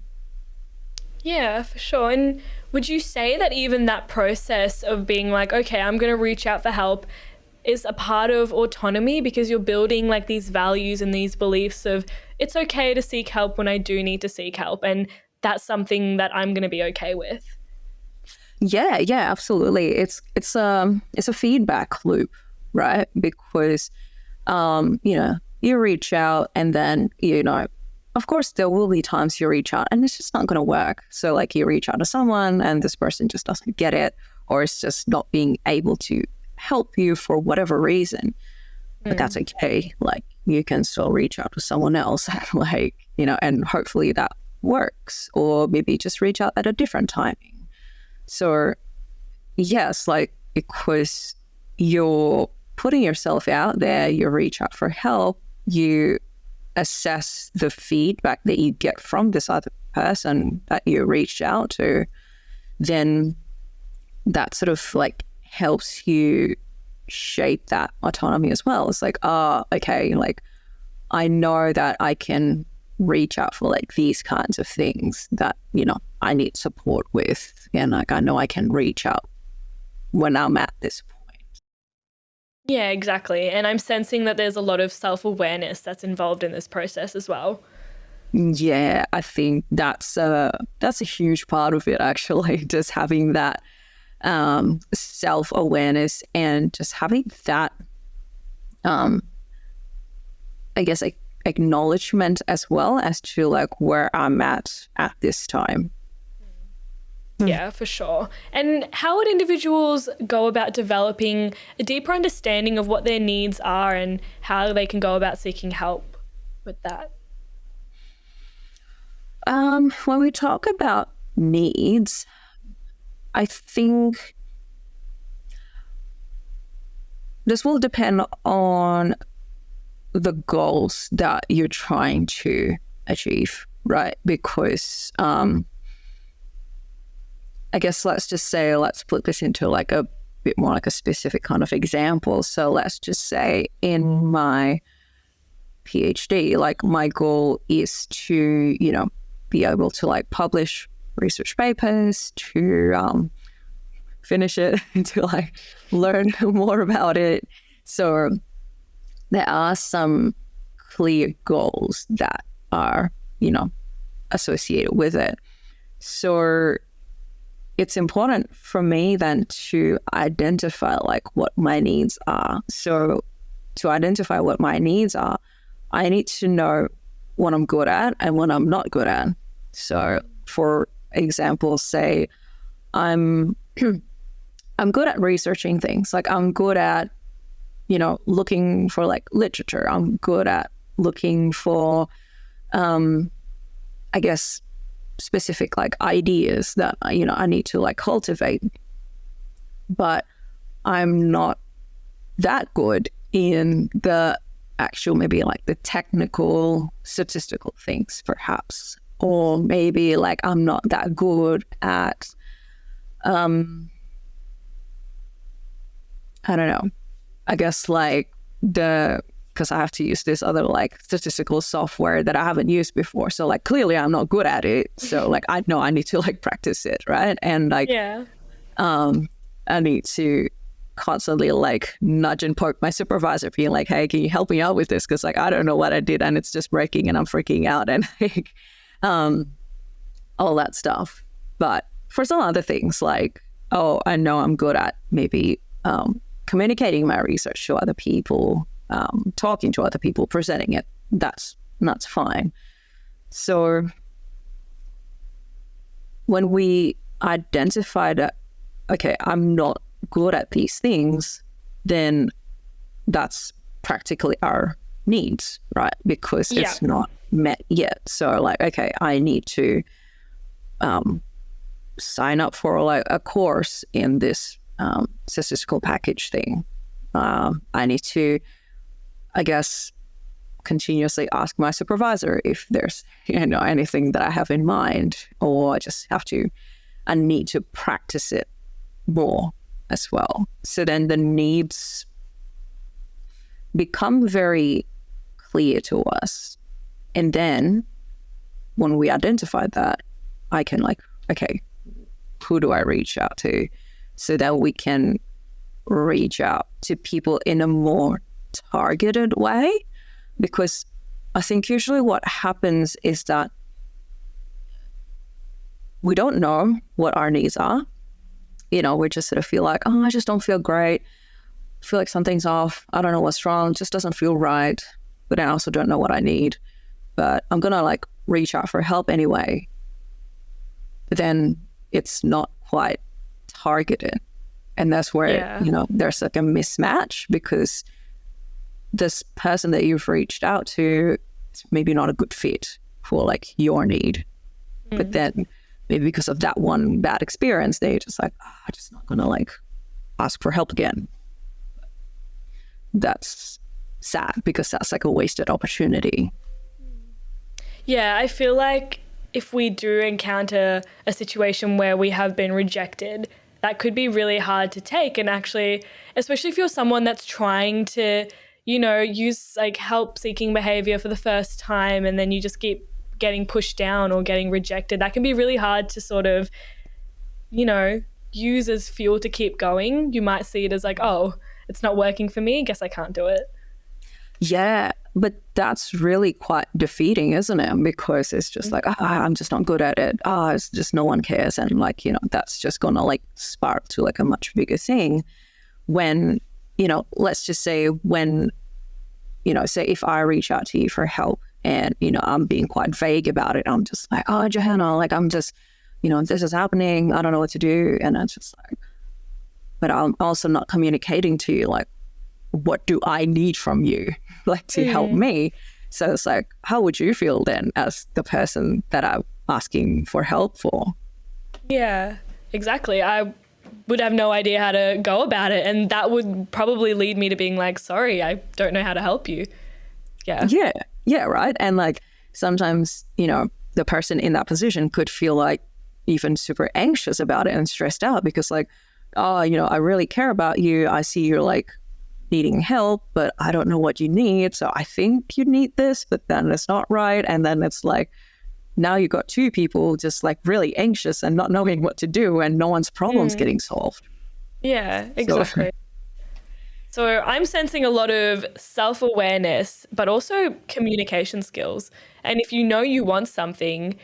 Yeah, for sure. And would you say that even that process of being okay, I'm going to reach out for help is a part of autonomy, because you're building these values and these beliefs of it's okay to seek help when I do need to seek help, and that's something that I'm going to be okay with? Yeah, absolutely. It's a feedback loop, right? Because you reach out, and then of course there will be times you reach out and it's just not going to work. So you reach out to someone and this person just doesn't get it, or it's just not being able to help you for whatever reason. But that's okay. You can still reach out to someone else, and hopefully that works, or maybe just reach out at a different timing. So yes, because you're putting yourself out there, you reach out for help, you assess the feedback that you get from this other person that you reached out to, then that sort of helps you shape that autonomy as well. It's okay, I know that I can reach out for these kinds of things that, I need support with. And I know I can reach out when I'm at this point. Yeah, exactly. And I'm sensing that there's a lot of self-awareness that's involved in this process as well. Yeah, I think that's a huge part of it, actually, just having that self-awareness and just having that, I guess, acknowledgement as well as to where I'm at this time. Yeah, for sure. And how would individuals go about developing a deeper understanding of what their needs are and how they can go about seeking help with that? When we talk about needs, I think this will depend on the goals that you're trying to achieve, right? Because I guess let's put this into a bit more a specific kind of example. So let's just say in my Ph.D, my goal is to, be able to publish research papers, to finish it, to learn more about it. So there are some clear goals that are, associated with it. So it's important for me then to identify what my needs are. So to identify what my needs are, I need to know what I'm good at and what I'm not good at. So for example, say I'm good at researching things. I'm good at, looking for literature. I'm good at looking for, I guess, specific like ideas that, I need to like cultivate. But I'm not that good in the actual, maybe like the technical statistical things perhaps, or maybe like I'm not that good at I don't know, I guess like because I have to use this other like statistical software that I haven't used before, so like clearly I'm not good at it, so like I know I need to like practice it, right? And like I need to constantly like nudge and poke my supervisor, being like, hey, can you help me out with this? Because like I don't know what I did and it's just breaking and I'm freaking out and like all that stuff. But for some other things, like, oh, I know I'm good at maybe communicating my research to other people, talking to other people, presenting it, that's fine. So when we identify that, okay, I'm not good at these things, then that's practically our needs, right? Because it's not met yet. So like, okay, I need to sign up for like a course in this statistical package thing. I need to, I guess, continuously ask my supervisor if there's anything that I have in mind, or I need to practice it more as well. So then the needs become very clear to us. And then when we identify that, I can like, okay, who do I reach out to? So that we can reach out to people in a more targeted way. Because I think usually what happens is that we don't know what our needs are. We just sort of feel like, oh, I just don't feel great. I feel like something's off. I don't know what's wrong. It just doesn't feel right. But I also don't know what I need. But I'm going to like reach out for help anyway. But then it's not quite targeted. And that's where, there's like a mismatch, because this person that you've reached out to is maybe not a good fit for like your need. But then maybe because of that one bad experience, they're just like, oh, I'm just not going to like ask for help again. That's sad, because that's like a wasted opportunity. Yeah, I feel like if we do encounter a situation where we have been rejected, that could be really hard to take. And actually, especially if you're someone that's trying to, use like help-seeking behavior for the first time, and then you just keep getting pushed down or getting rejected, that can be really hard to sort of, use as fuel to keep going. You might see it as like, oh, it's not working for me, guess I can't do it. Yeah, but that's really quite defeating, isn't it? Because it's just like, I'm just not good at it. It's just no one cares. And like, that's just going to like spark to like a much bigger thing when, let's just say when, say if I reach out to you for help and, I'm being quite vague about it. I'm just like, oh, Johanna, like I'm just, this is happening. I don't know what to do. And it's just like, but I'm also not communicating to you like, what do I need from you, like to help me? So it's like, how would you feel then as the person that I'm asking for help for? Yeah, exactly. I would have no idea how to go about it. And that would probably lead me to being like, sorry, I don't know how to help you. Yeah, right. And like sometimes, the person in that position could feel like even super anxious about it and stressed out because like, oh, I really care about you. I see you're like needing help, but I don't know what you need. So I think you need this, but then it's not right. And then it's like, now you got two people just like really anxious and not knowing what to do, and no one's problem's getting solved. Yeah, exactly. So I'm sensing a lot of self-awareness, but also communication skills. And if you know you want something,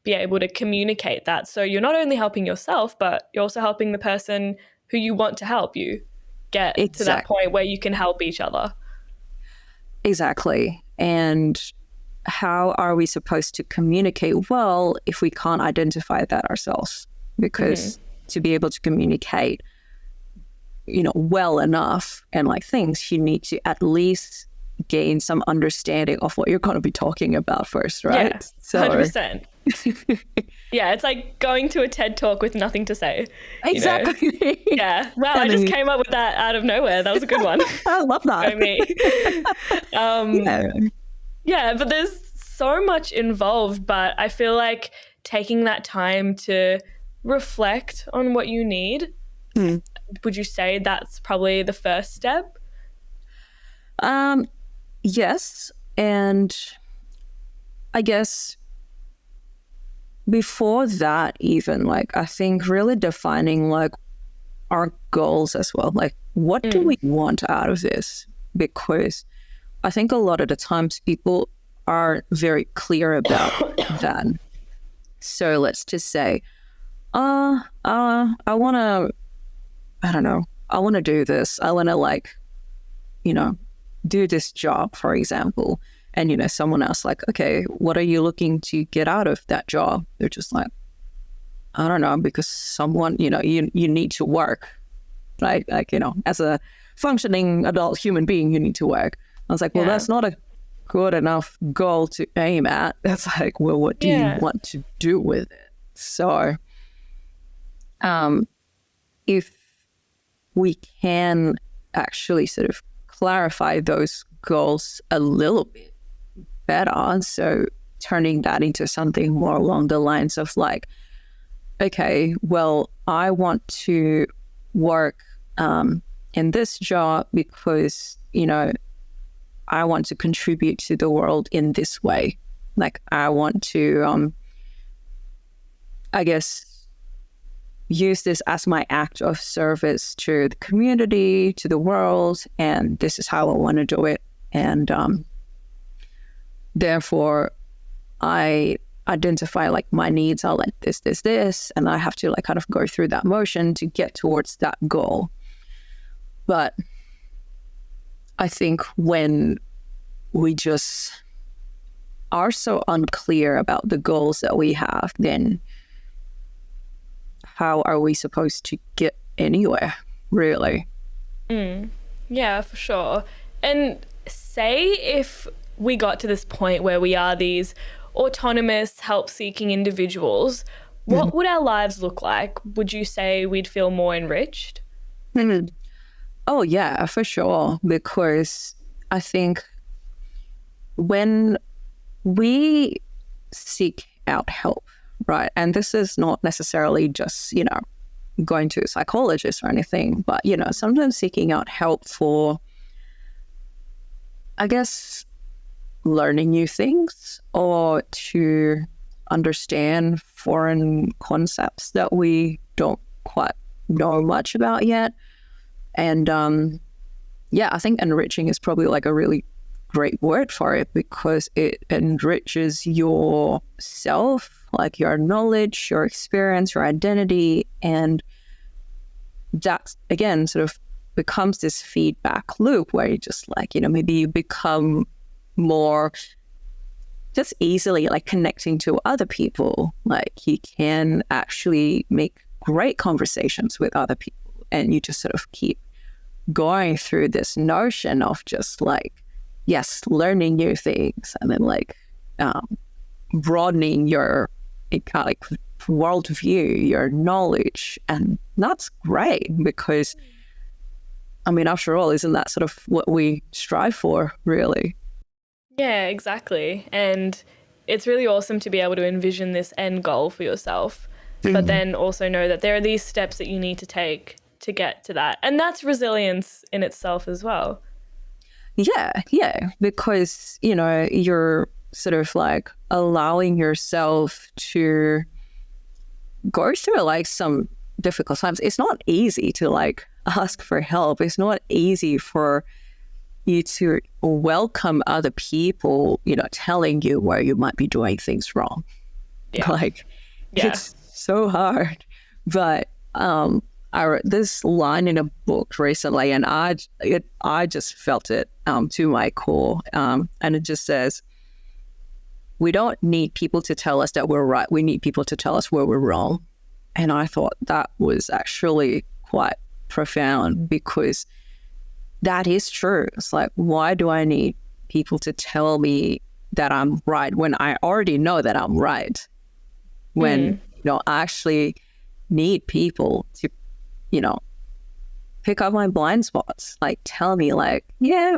be able to communicate that. So you're not only helping yourself, but you're also helping the person who you want to help you get to that point where you can help each other. Exactly. And how are we supposed to communicate well if we can't identify that ourselves? Because to be able to communicate, well enough and like things, you need to at least gain some understanding of what you're going to be talking about first, right? Yeah, 100%. Yeah, it's like going to a TED Talk with nothing to say. Exactly. You know? Yeah. Wow, I just came up with that out of nowhere. That was a good one. I love that. By me. Yeah, but there's so much involved, but I feel like taking that time to reflect on what you need, would you say that's probably the first step? Yes. And I guess before that, even, like, I think really defining like our goals as well. Like, what do we want out of this? Because I think a lot of the times people aren't very clear about that. So let's just say, I want to, I don't know, I want to do this. I want to, like, you know, do this job, for example. And, you know, someone else like, okay, what are you looking to get out of that job? They're just like, I don't know, because someone, you know, you need to work, right? Like, you know, as a functioning adult human being, you need to work. I was like, well, that's not a good enough goal to aim at. That's like, well, what do you want to do with it? So if we can actually sort of clarify those goals a little bit better, so turning that into something more along the lines of like, okay, well, I want to work in this job because, you know, I want to contribute to the world in this way. Like, I want to, I guess, use this as my act of service to the community, to the world, and this is how I want to do it. And therefore, I identify like my needs are like this, and I have to like kind of go through that motion to get towards that goal. But I think when we just are so unclear about the goals that we have, then how are we supposed to get anywhere, really? Yeah, for sure. And say if we got to this point where we are these autonomous, help-seeking individuals, what would our lives look like? Would you say we'd feel more enriched? Oh, yeah, for sure. Because I think when we seek out help, right, and this is not necessarily just, you know, going to a psychologist or anything, but, you know, sometimes seeking out help for, I guess, learning new things or to understand foreign concepts that we don't quite know much about yet. And I think enriching is probably like a really great word for it, because it enriches yourself, like your knowledge, your experience, your identity. And that, again, sort of becomes this feedback loop where you just like, you know, maybe you become more just easily like connecting to other people. Like, you can actually make great conversations with other people, and you just sort of keep going through this notion of just like, yes, learning new things, and then like broadening your like worldview, your knowledge. And that's great, because I mean, after all, isn't that sort of what we strive for, really? Yeah, exactly. And it's really awesome to be able to envision this end goal for yourself, but then also know that there are these steps that you need to take to get to that. And that's resilience in itself as well. Yeah, because, you know, you're sort of like allowing yourself to go through like some difficult times. It's not easy to like ask for help. It's not easy for you to welcome other people, you know, telling you where you might be doing things wrong. It's so hard. But I read this line in a book recently, and I just felt it to my core. And it just says, we don't need people to tell us that we're right. We need people to tell us where we're wrong. And I thought that was actually quite profound, because that is true. It's like, why do I need people to tell me that I'm right when I already know that I'm right. When, I actually need people to, pick up my blind spots, like tell me like, yeah,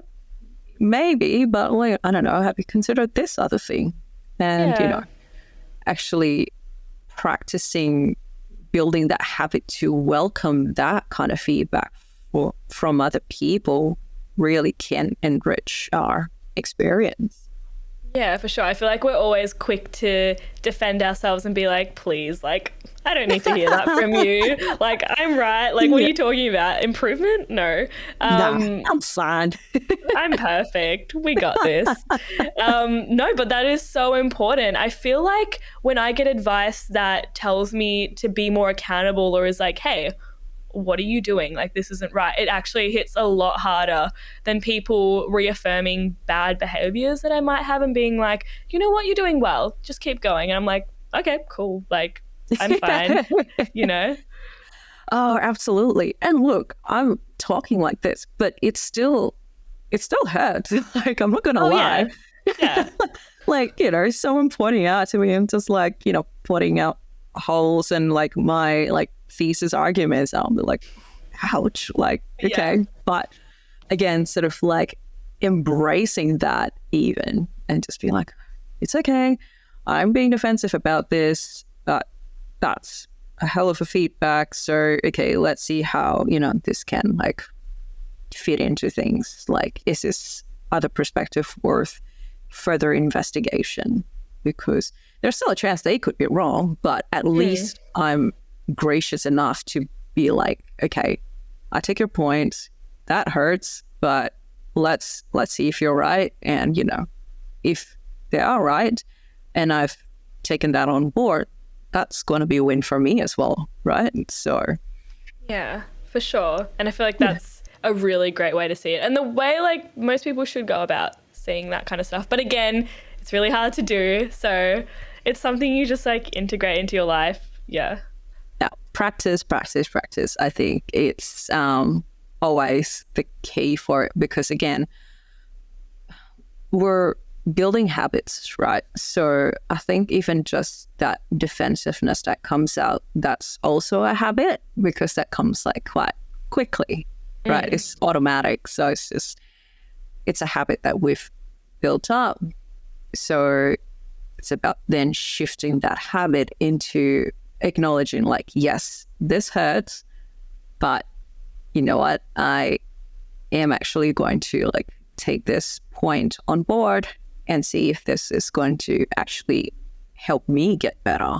maybe, but like, I don't know, have you considered this other thing? And, actually practicing building that habit to welcome that kind of feedback from other people really can enrich our experience. Yeah, for sure. I feel like we're always quick to defend ourselves and be like, please, like, I don't need to hear that from you. Like, I'm right. Like, what are you talking about? Improvement? No. Nah, I'm fine. I'm perfect. We got this. No, but that is so important. I feel like when I get advice that tells me to be more accountable or is like, hey, what are you doing? Like, this isn't right. It actually hits a lot harder than people reaffirming bad behaviors that I might have and being like, you know what, you're doing well. Just keep going. And I'm like, okay, cool. Like, I'm fine, Oh, absolutely. And look, I'm talking like this, but it still hurts. Like, I'm not going to lie. Yeah. Like, someone pointing out to me and just like, pointing out holes and like my like thesis arguments. I'll be like, ouch, like, okay. But again, sort of like embracing that even and just being like, it's okay. I'm being defensive about this, but that's a hell of a feedback. So, okay, let's see how, this can like fit into things. Like, is this other perspective worth further investigation? Because there's still a chance they could be wrong, but at least I'm gracious enough to be like, okay, I take your point. That hurts, but let's see if you're right. And, if they are right and I've taken that on board, that's going to be a win for me as well, right? So, yeah, for sure. And I feel like that's a really great way to see it. And the way like most people should go about seeing that kind of stuff. But again, it's really hard to do. So it's something you just like integrate into your life. Yeah. Yeah. Practice. I think it's always the key for it because again, we're building habits, right? So I think even just that defensiveness that comes out, that's also a habit because that comes like quite quickly, right? It's automatic. So it's a habit that we've built up. So it's about then shifting that habit into acknowledging like, yes, this hurts, but you know what? I am actually going to like take this point on board and see if this is going to actually help me get better.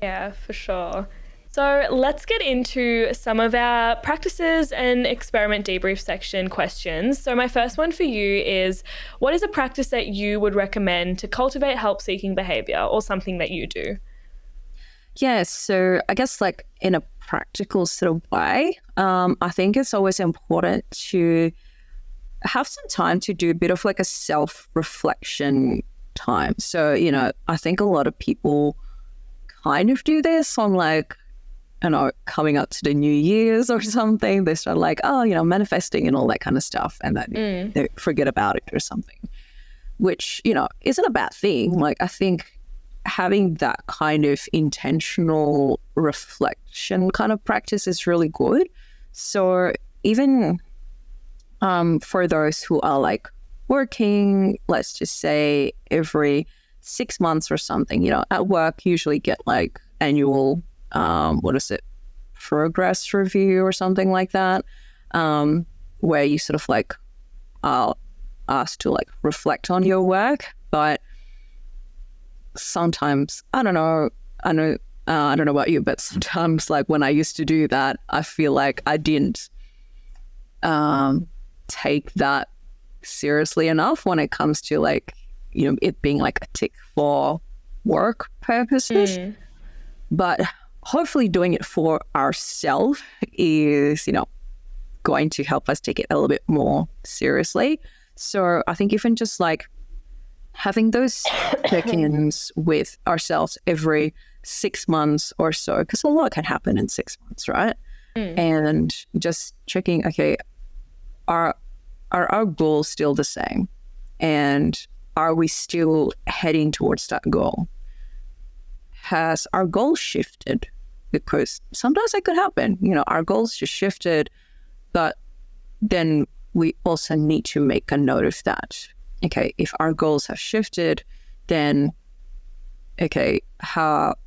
Yeah, for sure. So let's get into some of our practices and experiment debrief section questions. So my first one for you is, what is a practice that you would recommend to cultivate help-seeking behavior or something that you do? Yeah, so I guess like in a practical sort of way, I think it's always important to have some time to do a bit of like a self-reflection time. So, I think a lot of people kind of do this on like, coming up to the New Year's or something. They start like, manifesting and all that kind of stuff. And then they forget about it or something, which, isn't a bad thing. Like, I think having that kind of intentional reflection kind of practice is really good. So even for those who are like working, let's just say every 6 months or something, at work usually get like annual, progress review or something like that, where you sort of like are asked to like reflect on your work. But sometimes, I don't know about you, but sometimes like when I used to do that, I feel like I didn't take that seriously enough when it comes to like, it being like a tick for work purposes. But hopefully doing it for ourselves is, going to help us take it a little bit more seriously. So I think even just like having those check-ins with ourselves every 6 months or so, because a lot can happen in 6 months, right? And just checking, okay, are our goals still the same? And are we still heading towards that goal? Has our goal shifted? Because sometimes that could happen. Our goals just shifted, but then we also need to make a note of that. Okay, if our goals have shifted, then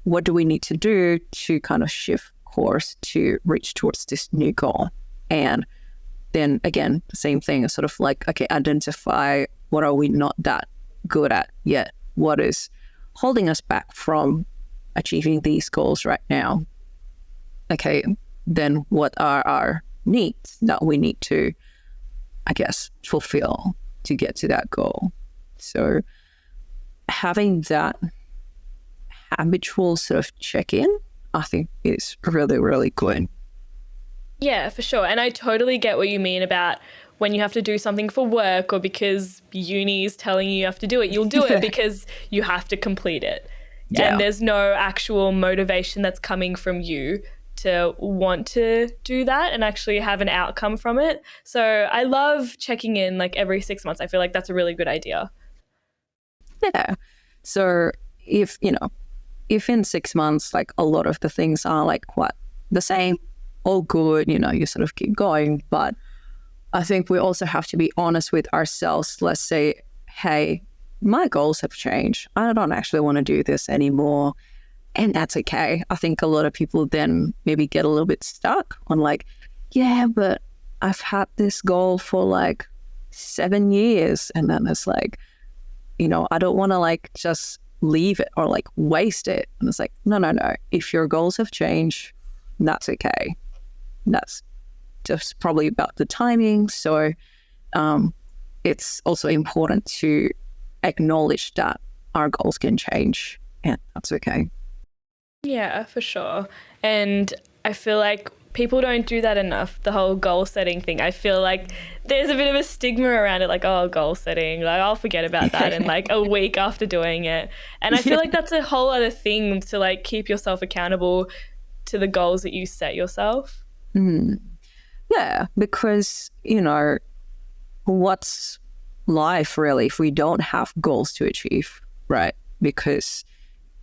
what do we need to do to kind of shift course to reach towards this new goal? And then again, the same thing, sort of like, identify what are we not that good at yet? What is holding us back from achieving these goals right now? Then what are our needs that we need to, fulfill to get to that goal? So having that habitual sort of check-in, I think is really, really good. Yeah, for sure. And I totally get what you mean about when you have to do something for work or because uni is telling you have to do it, you'll do it because you have to complete it. Yeah. And there's no actual motivation that's coming from you to want to do that and actually have an outcome from it. So I love checking in like every 6 months. I feel like that's a really good idea. Yeah. So if in 6 months, like a lot of the things are like the same, all good, you sort of keep going. But I think we also have to be honest with ourselves. Let's say, hey, my goals have changed. I don't actually want to do this anymore. And that's okay. I think a lot of people then maybe get a little bit stuck on like, yeah, but I've had this goal for like 7 years. And then it's like, I don't want to like just leave it or like waste it. And it's like, no. If your goals have changed, that's okay. That's just probably about the timing. So it's also important to acknowledge that our goals can change and that's okay. Yeah, for sure. And I feel like people don't do that enough, the whole goal setting thing. I feel like there's a bit of a stigma around it, like, oh, goal setting, like I'll forget about that in like a week after doing it. And I feel like that's a whole other thing to like keep yourself accountable to the goals that you set yourself. Yeah, because, what's life really if we don't have goals to achieve, right? Because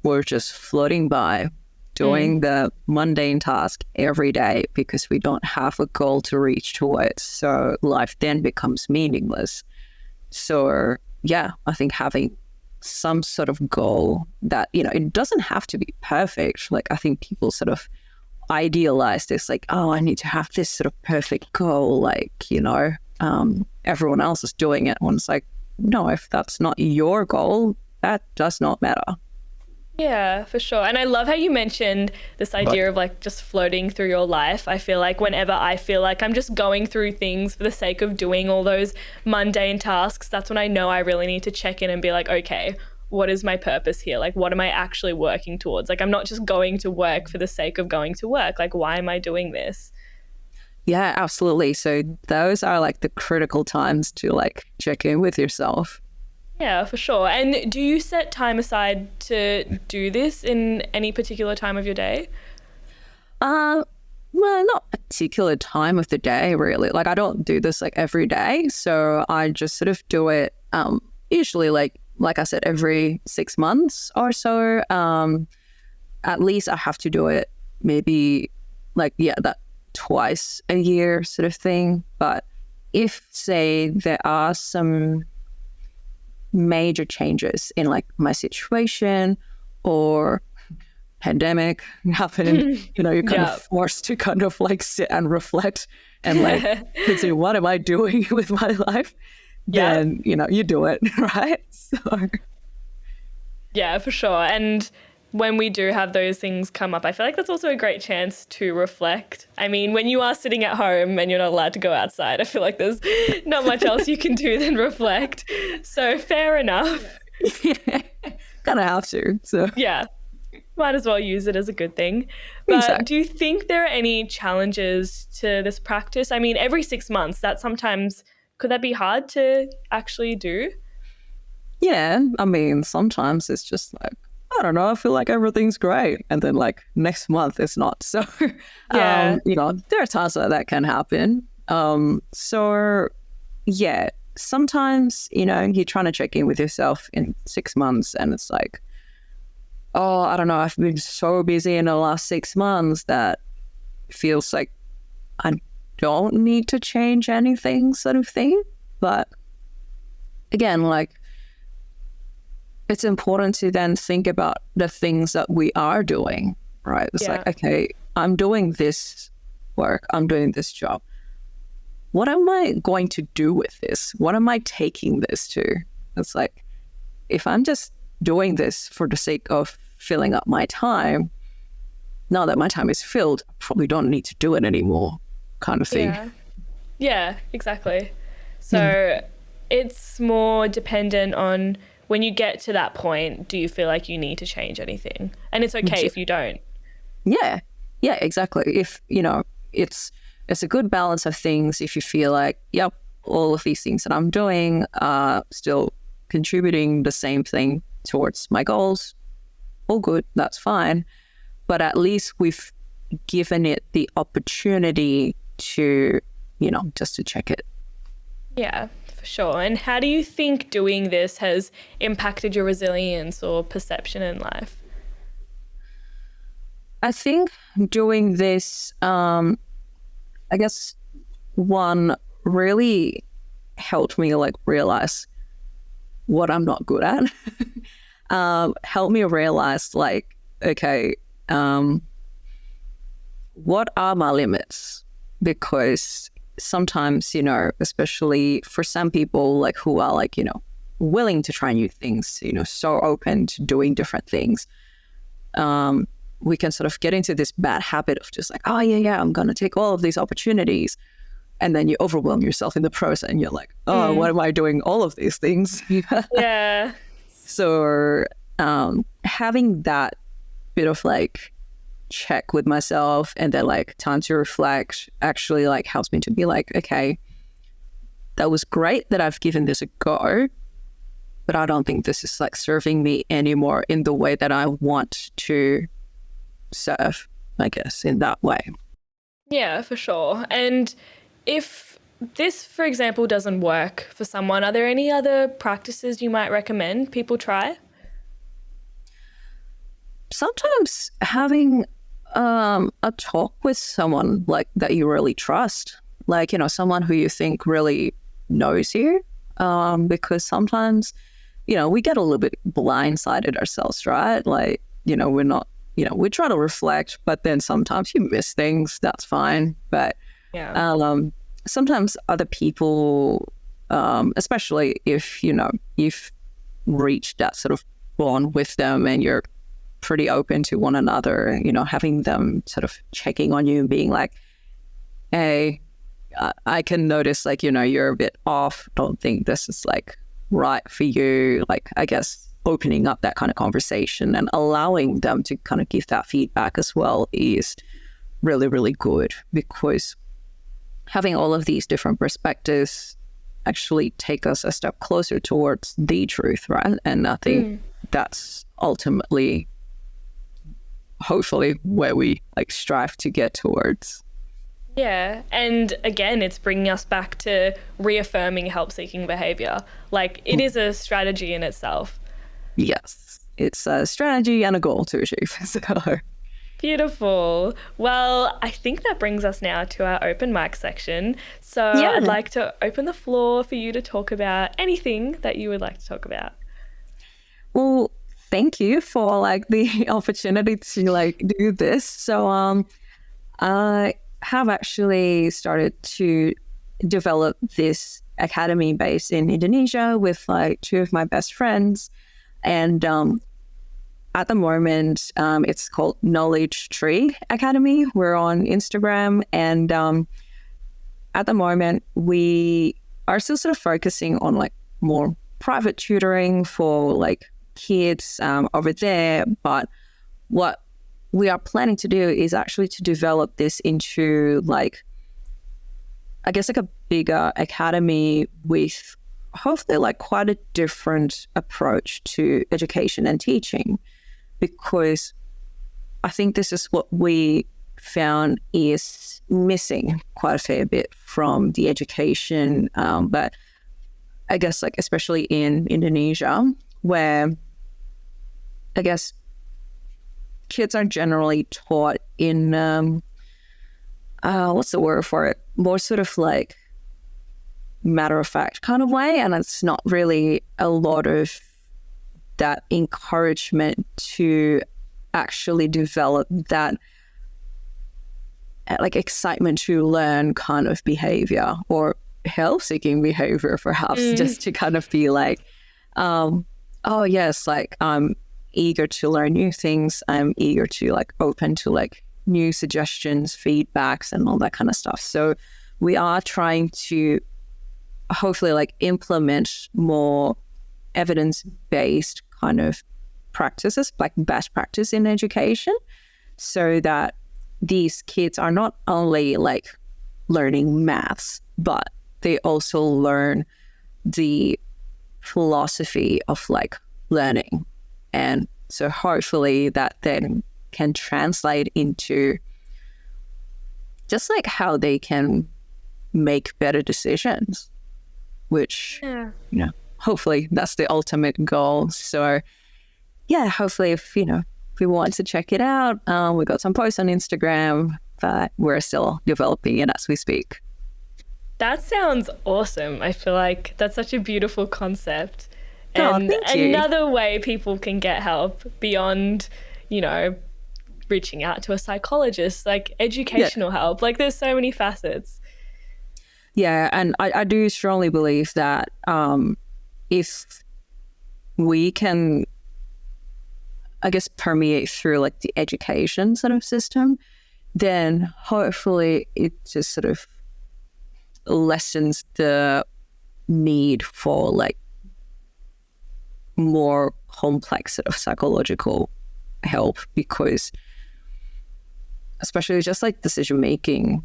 we're just floating by doing the mundane task every day because we don't have a goal to reach towards. So life then becomes meaningless. So yeah, I think having some sort of goal that, it doesn't have to be perfect. Like I think people sort of idealize this, like, oh, I need to have this sort of perfect goal, like, everyone else is doing it. When it's like, no, if that's not your goal, that does not matter. Yeah, for sure. And I love how you mentioned this idea of like just floating through your life. I feel like whenever I feel like I'm just going through things for the sake of doing all those mundane tasks, that's when I know I really need to check in and be like, okay, what is my purpose here? Like, what am I actually working towards? Like, I'm not just going to work for the sake of going to work. Like, why am I doing this? Yeah, absolutely. So those are like the critical times to like check in with yourself. Yeah, for sure. And do you set time aside to do this in any particular time of your day? Well, not a particular time of the day, really. Like, I don't do this like every day. So I just sort of do it usually like I said, every 6 months or so. At least I have to do it maybe like, that twice a year sort of thing. But if, say, there are some major changes in like my situation or pandemic happen, you're kind of forced to kind of like sit and reflect and like say, what am I doing with my life? Then, you do it, right? So. Yeah, for sure. And when we do have those things come up, I feel like that's also a great chance to reflect. I mean, when you are sitting at home and you're not allowed to go outside, I feel like there's not much else you can do than reflect. So fair enough. Yeah, kind of have to. So yeah, might as well use it as a good thing. But exactly. Do you think there are any challenges to this practice? I mean, every 6 months, could that be hard to actually do? Yeah, I mean, sometimes it's just like, I don't know, I feel like everything's great. And then like next month it's not. So, yeah. There are times that can happen. So yeah, sometimes, you're trying to check in with yourself in 6 months and it's like, oh, I don't know, I've been so busy in the last 6 months that it feels like I don't need to change anything, sort of thing. But again, like, it's important to then think about the things that we are doing, right? It's like, okay, I'm doing this work, I'm doing this job. What am I going to do with this? What am I taking this to? It's like, if I'm just doing this for the sake of filling up my time, now that my time is filled, I probably don't need to do it anymore, kind of thing. Yeah, exactly. So it's more dependent on when you get to that point, do you feel like you need to change anything? And it's okay if you don't. Yeah, exactly. If, it's a good balance of things. If you feel like, yep, all of these things that I'm doing are still contributing the same thing towards my goals, all good, that's fine. But at least we've given it the opportunity to, just to check it. Yeah, for sure. And how do you think doing this has impacted your resilience or perception in life? I think doing this, I guess one really helped me like realize what I'm not good at. Helped me realize like, okay, what are my limits? Because sometimes, especially for some people like who are like, willing to try new things, so open to doing different things, we can sort of get into this bad habit of just like, oh yeah, I'm going to take all of these opportunities. And then you overwhelm yourself in the process and you're like, oh, what am I doing all of these things? Yeah. So having that bit of like check with myself and then like time to reflect actually like helps me to be like, okay, that was great that I've given this a go, but I don't think this is like serving me anymore in the way that I want to serve, I guess, in that way. Yeah, for sure. And if this, for example, doesn't work for someone, are there any other practices you might recommend people try? Sometimes having a talk with someone like that you really trust, like, someone who you think really knows you, because sometimes, we get a little bit blindsided ourselves, right? Like, we're not, we try to reflect, but then sometimes you miss things, that's fine. But sometimes other people, especially if, you've reached that sort of bond with them and you're pretty open to one another, having them sort of checking on you and being like, hey, I can notice like, you're a bit off. Don't think this is like right for you. Like, I guess opening up that kind of conversation and allowing them to kind of give that feedback as well is really, really good, because having all of these different perspectives actually take us a step closer towards the truth, right? And I think that's ultimately, hopefully, where we like strive to get towards. Yeah, and again, it's bringing us back to reaffirming help-seeking behaviour. Like, it is a strategy in itself. Yes, it's a strategy and a goal to achieve. So. Beautiful. Well, I think that brings us now to our open mic section. So I'd like to open the floor for you to talk about anything that you would like to talk about. Well, thank you for like the opportunity to like do this. So I have actually started to develop this academy based in Indonesia with like two of my best friends. And at the moment, it's called Knowledge Tree Academy. We're on Instagram. And at the moment, we are still sort of focusing on like more private tutoring for like kids over there. But what we are planning to do is actually to develop this into like, I guess like a bigger academy with hopefully like quite a different approach to education and teaching, because I think this is what we found is missing quite a fair bit from the education. But I guess like especially in Indonesia, where I guess kids are generally taught in what's the word for it? More sort of like matter of fact kind of way, and it's not really a lot of that encouragement to actually develop that like excitement to learn kind of behavior or help-seeking behavior, perhaps, just to kind of be like, oh yes, like I'm eager to learn new things. I'm eager to like open to like new suggestions, feedbacks, and all that kind of stuff. So we are trying to hopefully like implement more evidence-based kind of practices, like best practice in education, so that these kids are not only like learning maths, but they also learn the philosophy of like learning. And so hopefully that then can translate into just like how they can make better decisions, which, you know, hopefully that's the ultimate goal. So yeah, hopefully if we want to check it out, we got some posts on Instagram, but we're still developing it as we speak. That sounds awesome. I feel like that's such a beautiful concept. Oh, And thank you. another way people can get help beyond, reaching out to a psychologist, like educational help. Like there's so many facets. Yeah, and I do strongly believe that if we can, I guess, permeate through like the education sort of system, then hopefully it just sort of lessens the need for like more complex sort of psychological help, because especially just like decision making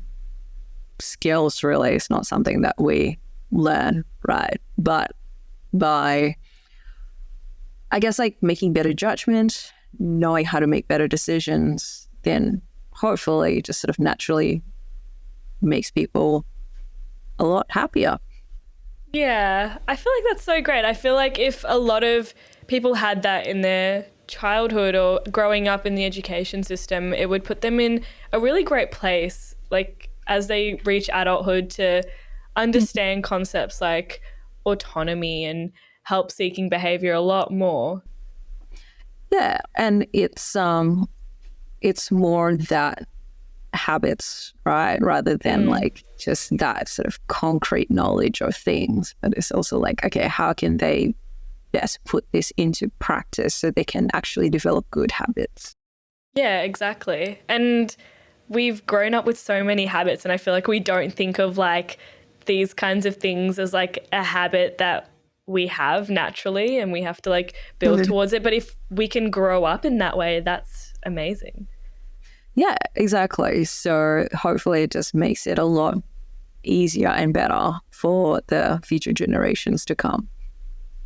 skills really is not something that we learn, right? But by, I guess, like making better judgment, knowing how to make better decisions, then hopefully just sort of naturally makes people a lot happier. Yeah, I feel like that's so great. I feel like if a lot of people had that in their childhood or growing up in the education system, it would put them in a really great place, like as they reach adulthood, to understand concepts like autonomy and help-seeking behavior a lot more. Yeah, and it's more that habits, right, rather than like just that sort of concrete knowledge of things. But it's also like, okay, how can they best put this into practice so they can actually develop good habits? Yeah, exactly. And we've grown up with so many habits, and I feel like we don't think of like these kinds of things as like a habit that we have naturally and we have to like build towards it. But if we can grow up in that way, that's amazing. Yeah, exactly. So hopefully it just makes it a lot easier and better for the future generations to come.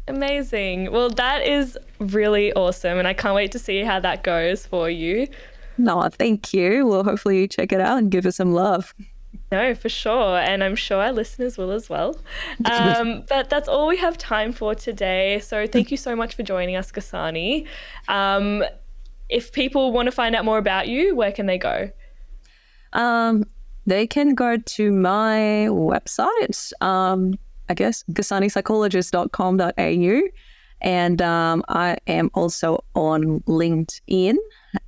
Amazing. Well, that is really awesome, and I can't wait to see how that goes for you. No, thank you. Well, hopefully you check it out and give it some love. No, for sure. And I'm sure our listeners will as well. But that's all we have time for today. So thank you so much for joining us, Ghassani. If people want to find out more about you, where can they go? They can go to my website, I guess, ghassaniPsychologist.com.au. And I am also on LinkedIn,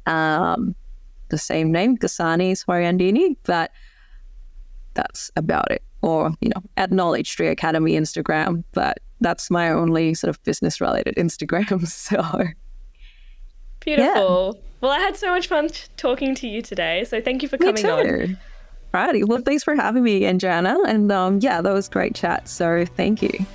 the same name, Ghassani Swaryandini, but that's about it. Or, at Knowledge Tree Academy Instagram, but that's my only sort of business-related Instagram, so... Beautiful. Yeah. Well, I had so much fun talking to you today, so thank you for coming on. Righty. Well, thanks for having me, Joanna. And that was great chat, so thank you.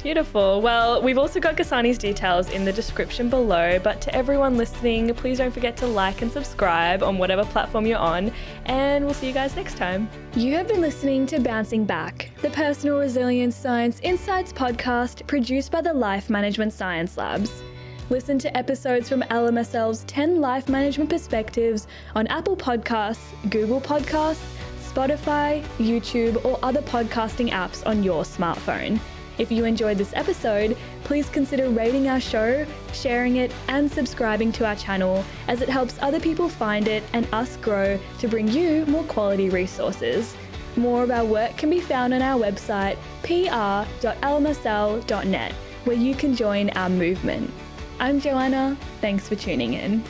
Beautiful. Well, we've also got Ghassani's details in the description below, but to everyone listening, please don't forget to like and subscribe on whatever platform you're on, and we'll see you guys next time. You have been listening to Bouncing Back, the Personal Resilience Science Insights podcast produced by the Life Management Science Labs. Listen to episodes from LMSL's 10 Life Management Perspectives on Apple Podcasts, Google Podcasts, Spotify, YouTube, or other podcasting apps on your smartphone. If you enjoyed this episode, please consider rating our show, sharing it, and subscribing to our channel, as it helps other people find it and us grow to bring you more quality resources. More of our work can be found on our website, pr.lmsl.net, where you can join our movement. I'm Joanna. Thanks for tuning in.